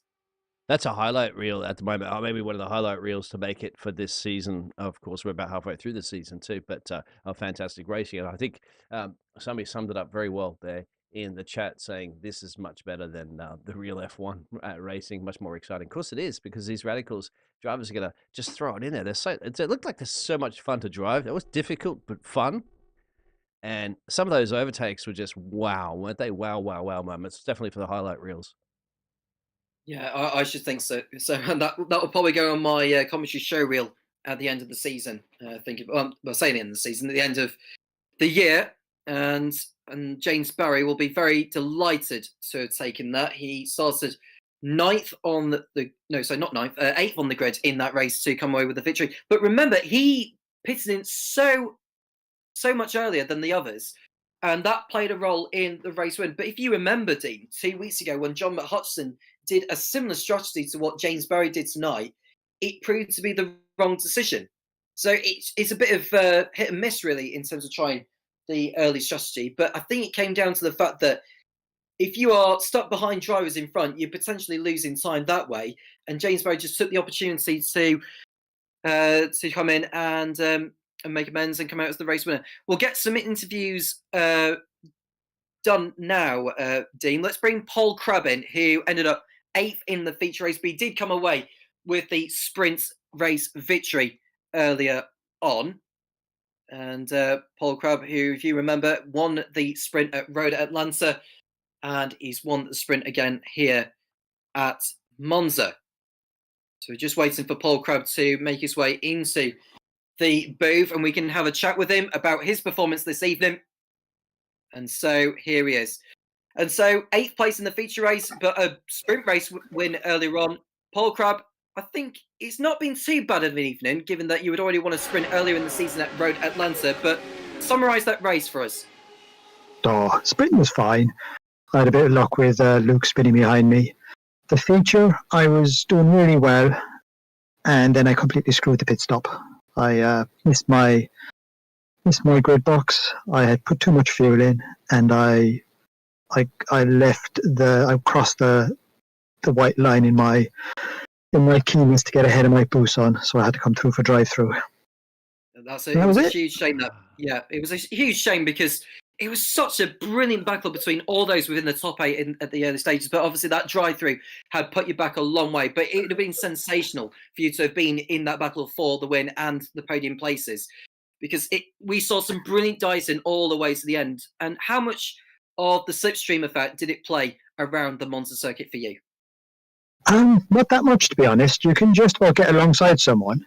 That's a highlight reel at the moment. Maybe one of the highlight reels to make it for this season. Of course, we're about halfway through the season too, but a fantastic racing. And I think somebody summed it up very well there in the chat, saying this is much better than the real F1 racing, much more exciting. Of course it is, because these Radicals drivers are going to just throw it in there. It looked like there's so much fun to drive. It was difficult, but fun. And some of those overtakes were just wow, weren't they? Wow moments. Definitely for the highlight reels. Yeah, I should think so. So that will probably go on my commentary show reel at the end of the season. Saying the end of the season, at the end of the year, and James Barry will be very delighted to have taken that. He started 9th on not 9th, 8th on the grid in that race to come away with the victory. But remember, he pitted in so much earlier than the others, and that played a role in the race win. But if you remember, Dean, 2 weeks ago when John McHutchison did a similar strategy to what James Barry did tonight, it proved to be the wrong decision. So it's a bit of hit and miss, really, in terms of trying the early strategy. But I think it came down to the fact that if you are stuck behind drivers in front, you're potentially losing time that way. And James Barry just took the opportunity to come in and make amends and come out as the race winner. We'll get some interviews done now, Dean. Let's bring Paul Crubb in, who ended up 8th in the feature race, but he did come away with the sprint race victory earlier on. And Paul Crubb, who, if you remember, won the sprint at Road Atlanta, and he's won the sprint again here at Monza. So we're just waiting for Paul Crubb to make his way into the booth, and we can have a chat with him about his performance this evening. And so here he is. And so 8th place in the feature race, but a sprint race win earlier on. Paul Crubb, I think it's not been too bad of an evening, given that you had already won a sprint earlier in the season at Road Atlanta, but summarise that race for us. Sprint was fine. I had a bit of luck with Luke spinning behind me. The feature, I was doing really well, and then I completely screwed the pit stop. I missed my missed my grid box. I had put too much fuel in, and I crossed the white line in my keenness to get ahead of my Busan, so I had to come through for drive-through. It was a huge shame that. Yeah, it was a huge shame because it was such a brilliant battle between all those within the top 8 at the early stages. But obviously that drive-through had put you back a long way. But it would have been sensational for you to have been in that battle for the win and the podium places, because we saw some brilliant dicing all the way to the end. And how much of the slipstream effect did it play around the Monza circuit for you? Not that much, to be honest. You can just about get alongside someone,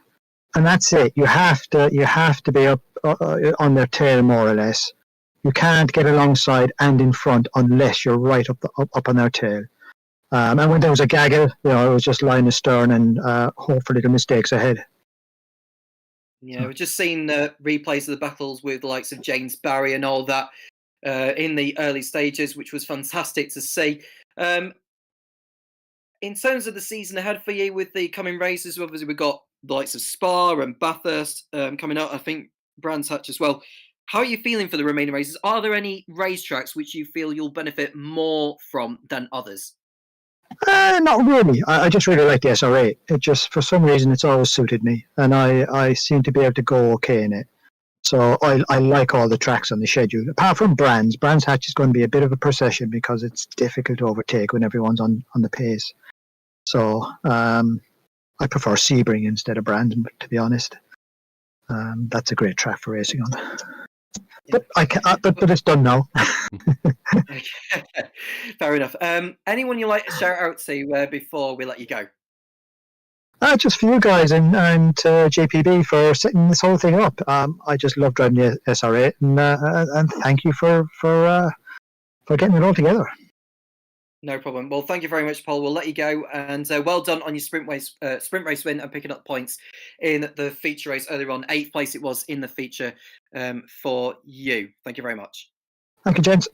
and that's it. You have to be up on their tail, more or less. You can't get alongside and in front unless you're right up on their tail. And when there was a gaggle, it was just line astern and hope for little mistakes ahead. Yeah, we've just seen replays of the battles with the likes of James Barry and all that in the early stages, which was fantastic to see. In terms of the season ahead for you with the coming races, obviously we've got the likes of Spa and Bathurst coming up. I think Brands Hatch as well. How are you feeling for the remaining races? Are there any racetracks which you feel you'll benefit more from than others? Not really. I just really like the SR8. It just, for some reason, it's always suited me, and I seem to be able to go okay in it. So I like all the tracks on the schedule. Apart from Brands Hatch is going to be a bit of a procession because it's difficult to overtake when everyone's on the pace. So I prefer Sebring instead of Brands, to be honest. That's a great track for racing on. But but it's done now. Fair enough. Anyone you like to shout out to before we let you go? Just for you guys and JPB for setting this whole thing up. I just love driving the SR8, and thank you for getting it all together. No problem. Well, thank you very much, Paul. We'll let you go, and well done on your sprint race win and picking up points in the feature race earlier on. 8th place it was in the feature for you. Thank you very much. Thank you, gents.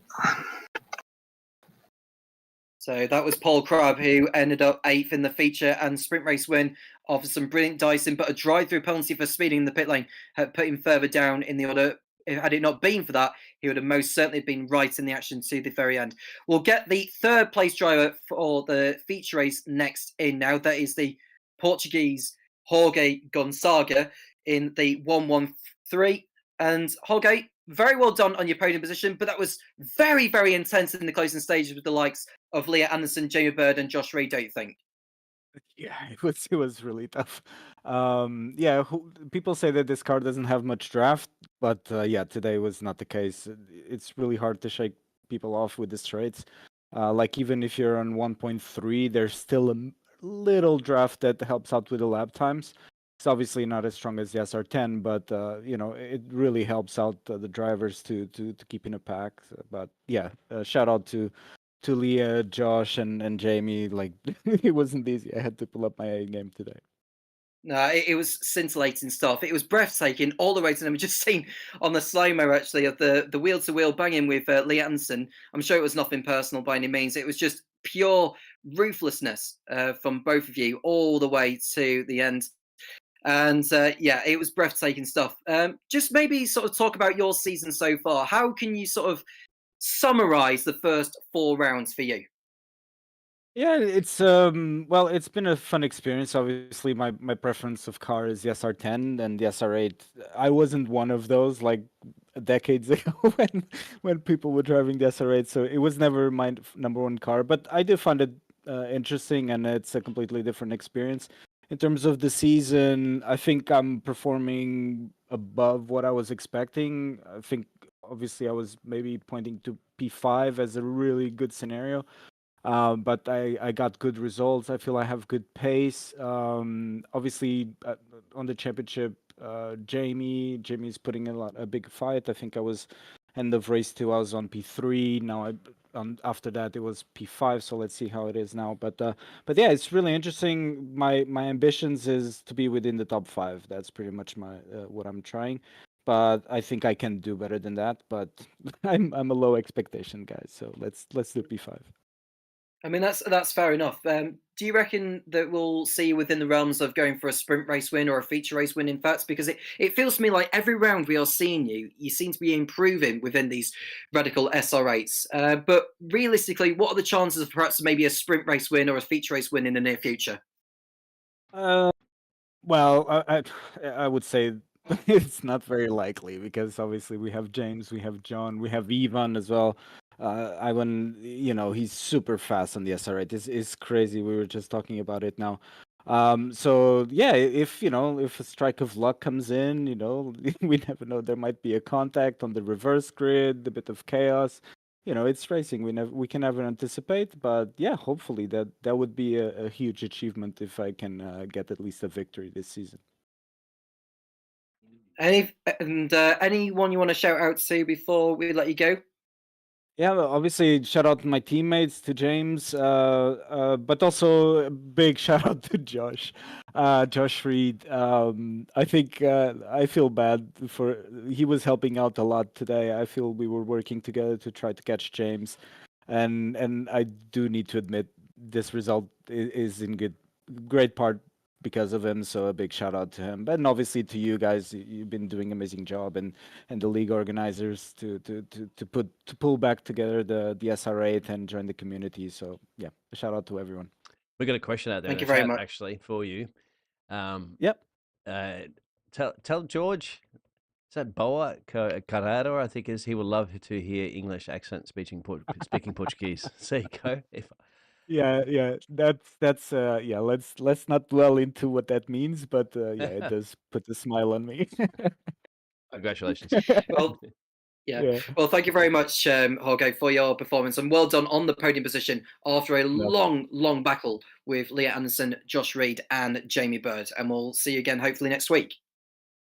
So that was Paul Crabb, who ended up 8th in the feature and sprint race win after some brilliant dicing, but a drive-through penalty for speeding in the pit lane had put him further down in the order. Had it not been for that, he would have most certainly been right in the action to the very end. We'll get the 3rd place driver for the feature race next in now. That is the Portuguese Jorge Gonzaga in the 113. And Jorge, very well done on your podium position, but that was very, very intense in the closing stages with the likes of Leah Anderson, Jamie Bird, and Josh Reed, don't you think? Yeah, it was really tough. People say that this car doesn't have much draft, but yeah, today was not the case. It's really hard to shake people off with the straights. Like even if you're on 1.3, there's still a little draft that helps out with the lap times. It's obviously not as strong as the SR10, but it really helps out the drivers to keep in a pack. But yeah, shout out to Leah, Josh, and Jamie. Like it wasn't easy. I had to pull up my A game today. No, it was scintillating stuff. It was breathtaking all the way to them. We just seen on the slow-mo actually of the wheel-to-wheel banging with Leah Anderson. I'm sure it was nothing personal by any means. It was just pure ruthlessness from both of you all the way to the end. And yeah, it was breathtaking stuff. Just maybe sort of talk about your season so far. How can you sort of summarize the first 4 rounds for you? Yeah, it's it's been a fun experience. Obviously, my preference of car is the SR10 and the SR8. I wasn't one of those like decades ago when people were driving the SR8, so it was never my number one car. But I did find it interesting, and it's a completely different experience. In terms of the season, I think I'm performing above what I was expecting. I think obviously I was maybe pointing to P5 as a really good scenario. But I got good results. I feel I have good pace. Obviously, on the championship, Jamie's putting a big fight. I think I was end of race 2. I was on P3. Now after that it was P5. So let's see how it is now. But yeah, it's really interesting. My ambitions is to be within the top 5. That's pretty much my what I'm trying. But I think I can do better than that. But I'm a low expectation guy. So let's do P5. I mean, that's fair enough. Do you reckon that we'll see you within the realms of going for a sprint race win or a feature race win, in fact? Because it feels to me like every round we are seeing you seem to be improving within these radical SR8s. But realistically, what are the chances of perhaps maybe a sprint race win or a feature race win in the near future? Well, I would say it's not very likely because obviously we have James, we have John, we have Ivan as well. Ivan, he's super fast on the SR8. It's crazy. We were just talking about it now. So yeah, if a strike of luck comes in, we never know. There might be a contact on the reverse grid, a bit of chaos. It's racing. We can never anticipate, but yeah, hopefully that would be a huge achievement if I can get at least a victory this season. Anyone you want to shout out to before we let you go? Yeah, well, obviously, shout out to my teammates, to James, but also a big shout out to Josh Reed. I think I feel bad he was helping out a lot today. I feel we were working together to try to catch James, and I do need to admit this result is in great part because of him. So a big shout out to him, and obviously to you guys. You've been doing an amazing job, and the league organizers to pull back together the SR8 and join the community. So yeah, a shout out to everyone. We got a question out there Thank in you the very chat much. actually for you. Yep. Tell George, is that Boa Carrero? I think is he would love to hear English accent speaking Portuguese. There you go. Yeah, that's yeah. Let's not dwell into what that means, but yeah, it does put a smile on me. Congratulations. Well, yeah. Yeah. Well, thank you very much, Jorge, for your performance, and well done on the podium position after a long battle with Leah Anderson, Josh Reed, and Jamie Bird. And we'll see you again hopefully next week.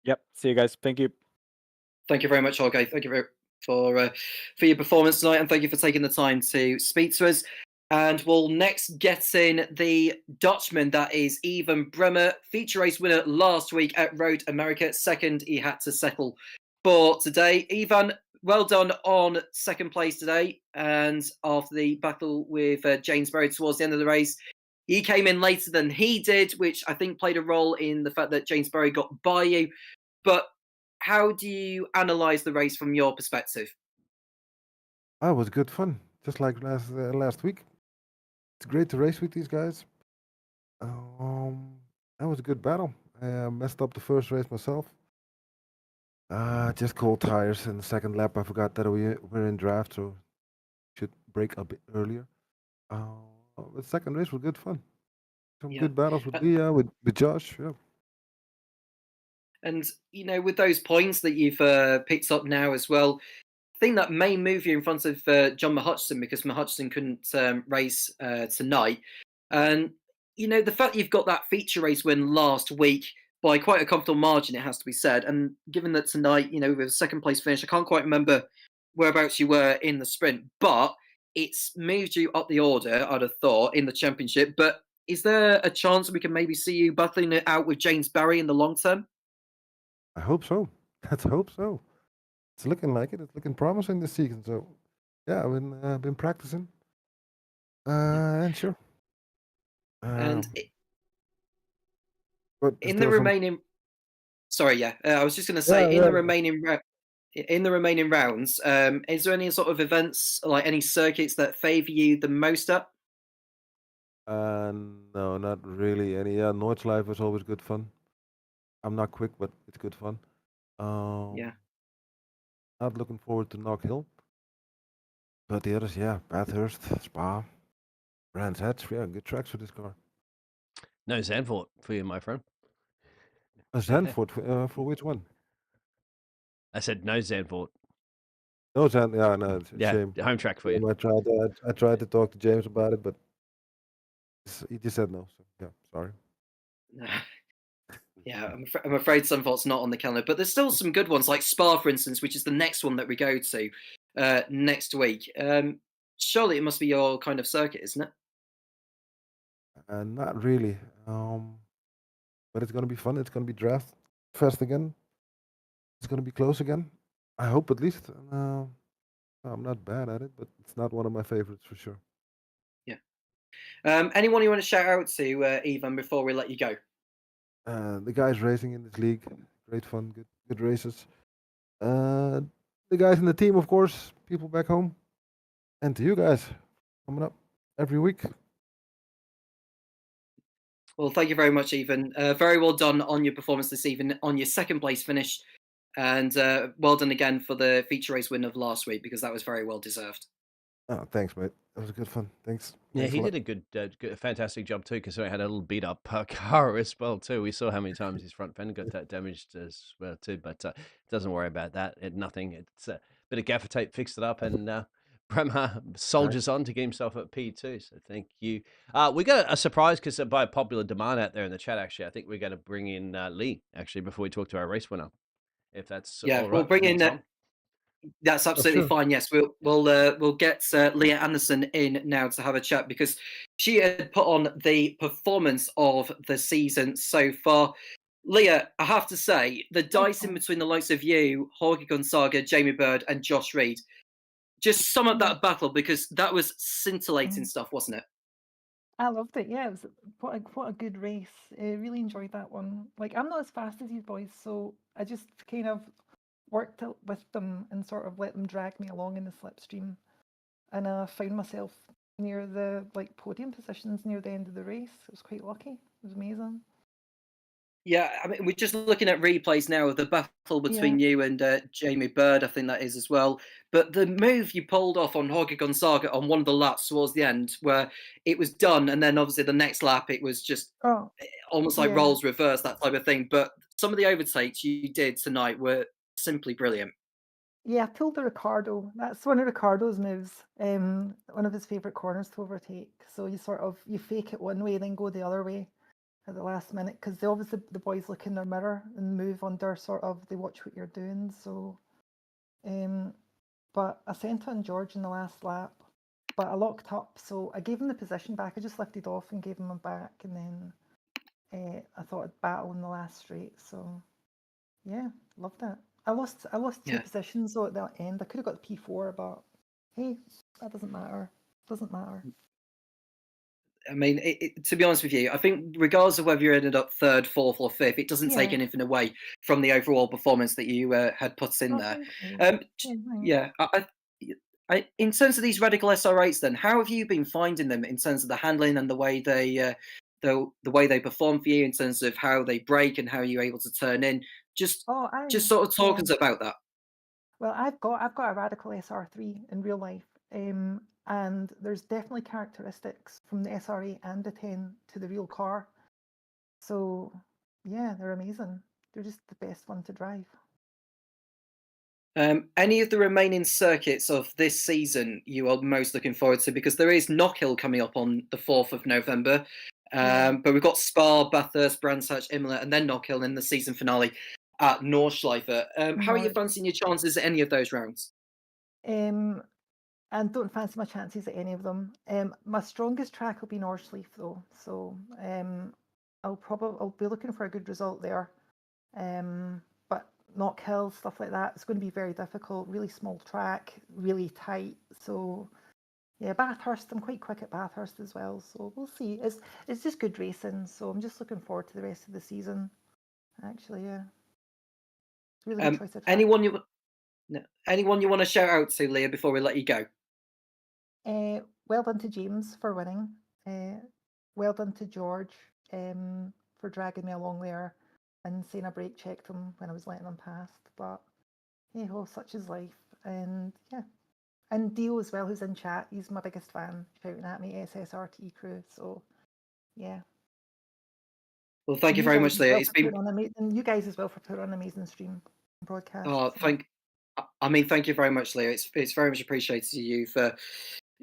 Yep. See you guys. Thank you. Thank you very much, Jorge. Thank you for your performance tonight, and thank you for taking the time to speak to us. And we'll next get in the Dutchman, that is Ivan Bremer, feature race winner last week at Road America. Second, he had to settle for today. Ivan, well done on second place today. And after the battle with James Berry towards the end of the race, he came in later than he did, which I think played a role in the fact that James Berry got by you. But how do you analyse the race from your perspective? Oh, it was good fun, just like last week. It's great to race with these guys. That was a good battle. I messed up the first race myself. Just cold tires in the second lap. I forgot that we were in draft, so should brake a bit earlier. The second race was good fun. Some good battles with Leah, with Josh. Yeah. And with those points that you've picked up now as well, I think that may move you in front of John Mahutchison, because Mahutchison couldn't race tonight. And the fact that you've got that feature race win last week by quite a comfortable margin, it has to be said. And given that tonight, with a second place finish, I can't quite remember whereabouts you were in the sprint, but it's moved you up the order, I'd have thought, in the championship. But is there a chance that we can maybe see you battling it out with James Barry in the long term? I hope so. Let's hope so. It's looking like it. It's looking promising this season. So, yeah, I've been practicing. And sure. And but in the remaining, I was just going to say, in the remaining rounds, is there any sort of events, like any circuits that favour you the most up? No, not really. Any Noordslijf is always good fun. I'm not quick, but it's good fun. Not looking forward to Knock Hill. But the others, yeah, Bathurst, Spa, Brands Hatch, yeah, good tracks for this car. No Zandvoort for you, my friend. A Zandvoort for which one? I said no Zandvoort. No Zandvoort, yeah, no, it's a shame. Home track for you. I tried to talk to James about it, but he just said no. So yeah, sorry. Yeah, I'm afraid Zandvoort's not on the calendar, but there's still some good ones, like Spa, for instance, which is the next one that we go to next week. Surely it must be your kind of circuit, isn't it? Not really. But it's gonna be fun. It's gonna be draft fast again. It's gonna be close again. I hope at least. I'm not bad at it, but it's not one of my favorites for sure. Yeah. Anyone you want to shout out to, Ivan, before we let you go? The guys racing in this league, great fun, good races. The guys in the team, of course, people back home, and to you guys coming up every week. Well, thank you very much, Ivan. Very well done on your performance this evening, on your second place finish, and well done again for the feature race win of last week, because that was very well deserved. Oh, thanks, mate. That was good fun. Thanks. Yeah, Thanks he a lot. did a good, fantastic job too, because he had a little beat up car as well too. We saw how many times his front fender got that damaged as well too, but doesn't worry about that. Nothing. It's a bit of gaffer tape, fixed it up, and Bremmer soldiers on to get himself at P2. So thank you. We got a surprise because by popular demand out there in the chat. Actually, I think we're going to bring in Lee actually before we talk to our race winner, if that's all right. We'll bring in. Tom. That's absolutely sure. fine. Yes, we'll get Leah Anderson in now to have a chat, because she had put on the performance of the season so far. Leah, I have to say, the dicing between the likes of you, Jorge Gonzaga, Jamie Bird, and Josh Reed, just sum up that battle, because that was scintillating stuff, wasn't it? I loved it. Yeah, it was what a good race. Really enjoyed that one. Like, I'm not as fast as you boys, so I just kind of worked out with them and sort of let them drag me along in the slipstream, and I found myself near the podium positions near the end of the race. I was quite lucky. It was amazing. Yeah, I mean, we're just looking at replays now of the battle between you and Jamie Bird, I think that is as well. But the move you pulled off on Jorge Gonzaga on one of the laps towards the end, where it was done, and then obviously the next lap it was just almost like roles reversed, that type of thing. But some of the overtakes you did tonight were simply brilliant. Yeah, I pulled the Ricardo. That's one of Ricardo's moves. One of his favourite corners to overtake. So you fake it one way, then go the other way at the last minute, because obviously the boys look in their mirror and move under they watch what you're doing. So, but I sent on George in the last lap, but I locked up, so I gave him the position back. I just lifted off and gave him a back, and then I thought I'd battle in the last straight. So, yeah, loved it. I lost two positions though at the end. I could have got the P4, but hey, that doesn't matter. Doesn't matter. I mean, to be honest with you, I think regardless of whether you ended up third, fourth, or fifth, it doesn't take anything away from the overall performance that you had put in there. In terms of these Radical SR8s, then, how have you been finding them in terms of the handling and the way they perform for you, in terms of how they brake and how you're able to turn in? Just sort of talk us about that. Well, I've got a Radical SR3 in real life. And there's definitely characteristics from the SR8 and the 10 to the real car. So, yeah, they're amazing. They're just the best one to drive. Any of the remaining circuits of this season you are most looking forward to? Because there is Knockhill coming up on the 4th of November. But we've got Spa, Bathurst, Brands Hatch, Imola, and then Knockhill in the season finale at Nordschleife. How are you fancying your chances at any of those rounds? And don't fancy my chances at any of them. My strongest track will be Nordschleife though, so I'll be looking for a good result there. But Knockhill, stuff like that, it's going to be very difficult. Really small track, really tight. So yeah, Bathurst, I'm quite quick at Bathurst as well. So we'll see. It's just good racing. So I'm just looking forward to the rest of the season. Actually, yeah. It's really good choice of track. Anyone you want to shout out to, Leah, before we let you go? Well done to James for winning. Well done to George for dragging me along there and saying I brake checked him when I was letting him past. But hey ho, such is life. And yeah. And Dio as well, who's in chat. He's my biggest fan, shouting at me, SSRT crew. So yeah. Well, thank you very much, Leah. It's been you guys as well for putting on an amazing stream broadcast. Oh, thank you very much, Leah. It's very much appreciated to you for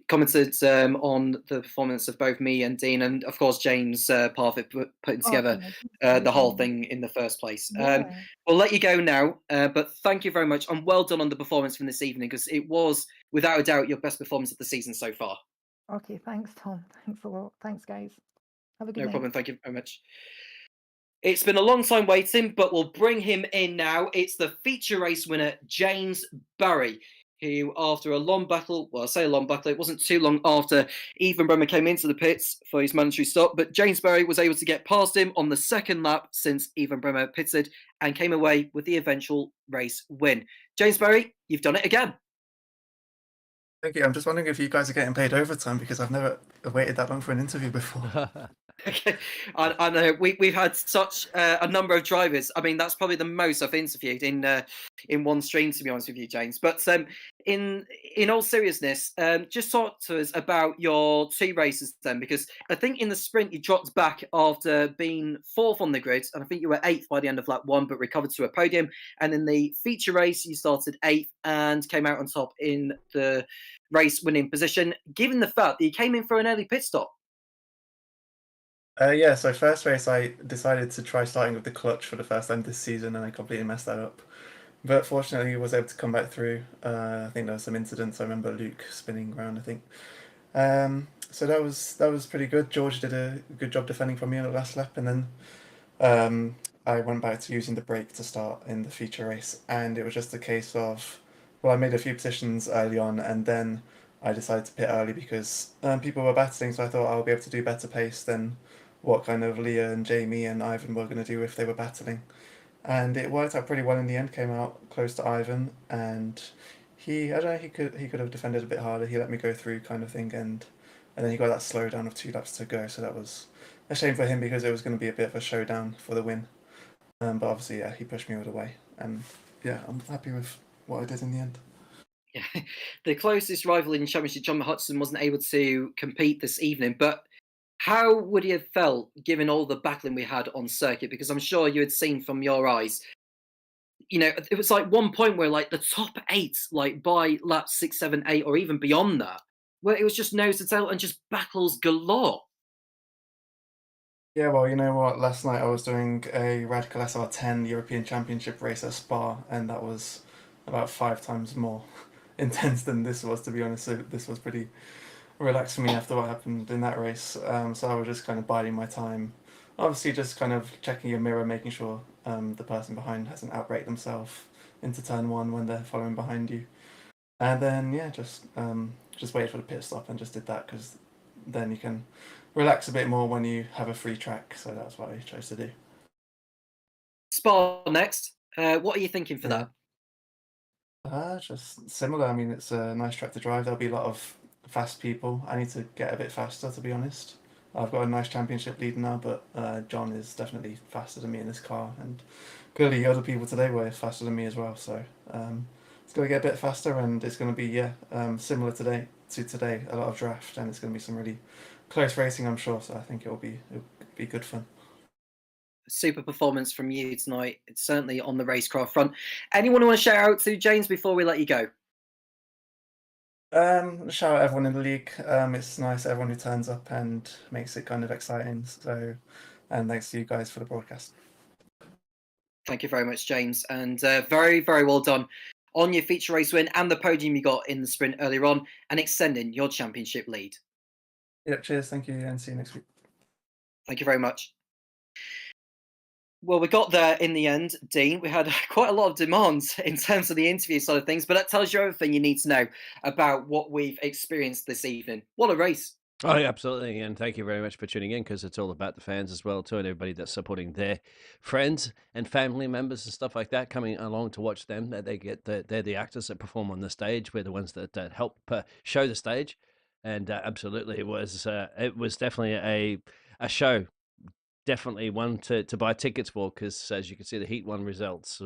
commented on the performance of both me and Dean, and of course James, part of it, putting together the whole thing in the first place. We'll let you go now, but thank you very much, and well done on the performance from this evening, because it was without a doubt your best performance of the season so far. Okay, thanks, Tom. Thanks a lot. Thanks, guys. Have a good night. No problem. Thank you very much. It's been a long time waiting, but we'll bring him in now. It's the feature race winner, James Burry, who, after a long battle, well, I say a long battle, it wasn't too long after Ethan Bremer came into the pits for his mandatory stop, but James Berry was able to get past him on the second lap since Ethan Bremer pitted and came away with the eventual race win. James Berry, you've done it again. Thank you. I'm just wondering if you guys are getting paid overtime, because I've never waited that long for an interview before. Okay, I know we've had such a number of drivers. I mean, that's probably the most I've interviewed in one stream, to be honest with you, James. But in all seriousness, just talk to us about your 2 races then, because I think in the sprint you dropped back after being 4th on the grid, and I think you were 8th by the end of lap 1, but recovered to a podium. And in the feature race, you started 8th and came out on top in the race winning position. Given the fact that you came in for an early pit stop. Yeah, so first race I decided to try starting with the clutch for the first time this season, and I completely messed that up. But fortunately, I was able to come back through. I think there were some incidents. I remember Luke spinning around, I think. So that was pretty good. George did a good job defending from me on the last lap, and then I went back to using the brake to start in the feature race, and it was just a case of, well, I made a few positions early on, and then I decided to pit early because people were battling, so I thought I'll be able to do better pace than what kind of Leah and Jamie and Ivan were going to do if they were battling. And it worked out pretty well in the end, came out close to Ivan, and I don't know, he could have defended a bit harder. He let me go through kind of thing, and then he got that slowdown of 2 laps to go, so that was a shame for him because it was going to be a bit of a showdown for the win. But obviously, yeah, he pushed me all the way, and yeah, I'm happy with what I did in the end. Yeah, the closest rival in the championship, John Hudson, wasn't able to compete this evening, but how would he have felt given all the battling we had on circuit? Because I'm sure you had seen from your eyes, you know, it was like one point where like the top 8, like by lap 6, 7, 8, or even beyond that, where it was just nose to tail and just battles galore. Yeah, well, you know what? Last night I was doing a Radical SR10 European Championship race at Spa, and that was about 5 times more intense than this was, to be honest. So this was pretty relaxed for me after what happened in that race. So I was just kind of biding my time. Obviously, just kind of checking your mirror, making sure the person behind hasn't outbraked themselves into turn 1 when they're following behind you. And then, yeah, just waited for the pit stop and just did that, because then you can relax a bit more when you have a free track. So that's what I chose to do. Spa next. What are you thinking for that? Just similar. I mean, it's a nice track to drive. There'll be a lot of fast people. I need to get a bit faster, to be honest. I've got a nice championship lead now, but John is definitely faster than me in this car, and clearly other people today were faster than me as well. So it's going to get a bit faster, and it's going to be similar to today, a lot of draft, and it's going to be some really close racing, I'm sure. So I think it'll be good fun. Super performance from you tonight. It's certainly on the racecraft front. Anyone want to shout out to, James, before we let you go? Shout out everyone in the league. It's nice, everyone who turns up and makes it kind of exciting. So, and thanks to you guys for the broadcast. Thank you very much, James, and very, very well done on your feature race win and the podium you got in the sprint earlier on, and extending your championship lead. Yeah, cheers. Thank you, and see you next week. Thank you very much. Well, we got there in the end, Dean. We had quite a lot of demands in terms of the interview side of things, but that tells you everything you need to know about what we've experienced this evening. What a race. Oh, yeah, absolutely. And thank you very much for tuning in, because it's all about the fans as well, too, and everybody that's supporting their friends and family members and stuff like that, coming along to watch them. That they get they're the actors that perform on the stage. We're the ones that help show the stage. And absolutely, it was definitely a show. Definitely one to buy tickets for, because as you can see, the Heat 1 results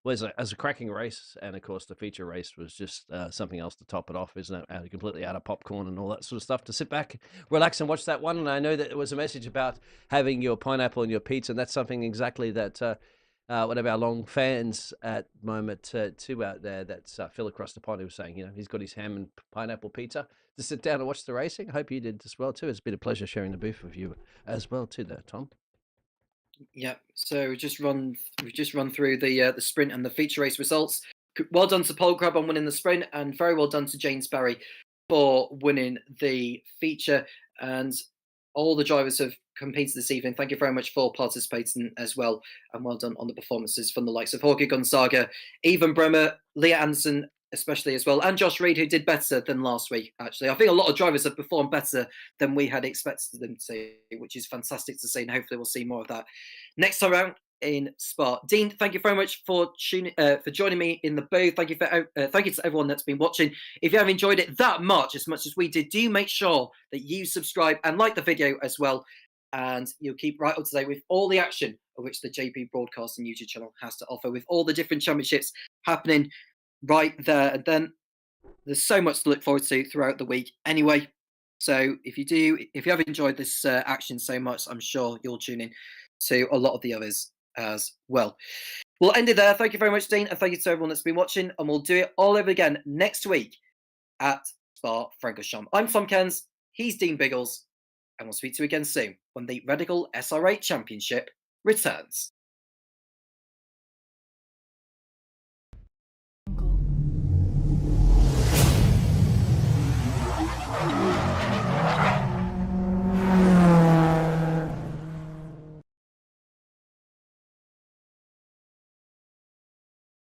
was a cracking race, and of course the feature race was just something else to top it off, isn't it? Completely out of popcorn and all that sort of stuff to sit back, relax, and watch that one. And I know that there was a message about having your pineapple and your pizza, and that's something exactly that one of our long fans at the moment too out there, that's Phil across the pond, who was saying, you know, he's got his ham and pineapple pizza to sit down and watch the racing. I hope you did as well too. It's been a pleasure sharing the booth with you as well too there, Tom. Yeah, so we've just run through the sprint and the feature race results. Well done to Paul Grab on winning the sprint, and very well done to James Berry for winning the feature. And all the drivers have competed this evening. Thank you very much for participating as well, and well done on the performances from the likes of Jorge Gonzaga, Ethan Bremer, Leah Anderson, especially as well, and Josh Reed, who did better than last week, actually. I think a lot of drivers have performed better than we had expected them to, which is fantastic to see, and hopefully we'll see more of that next time around in Spa. Dean, thank you very much for joining me in the booth. Thank you to everyone that's been watching. If you have enjoyed it that much as we did, do make sure that you subscribe and like the video as well, and you'll keep right up to date with all the action of which the JP Broadcasting YouTube channel has to offer, with all the different championships happening right there. And then there's so much to look forward to throughout the week anyway. So if you have enjoyed this action so much, I'm sure you'll tune in to a lot of the others as well. We'll end it there. Thank you very much, Dean, and thank you to everyone that's been watching, and we'll do it all over again next week at Spa-Francorchamps. I'm Tom Cairns, he's Dean Biggles, and we'll speak to you again soon when the Radical SR8 Championship returns.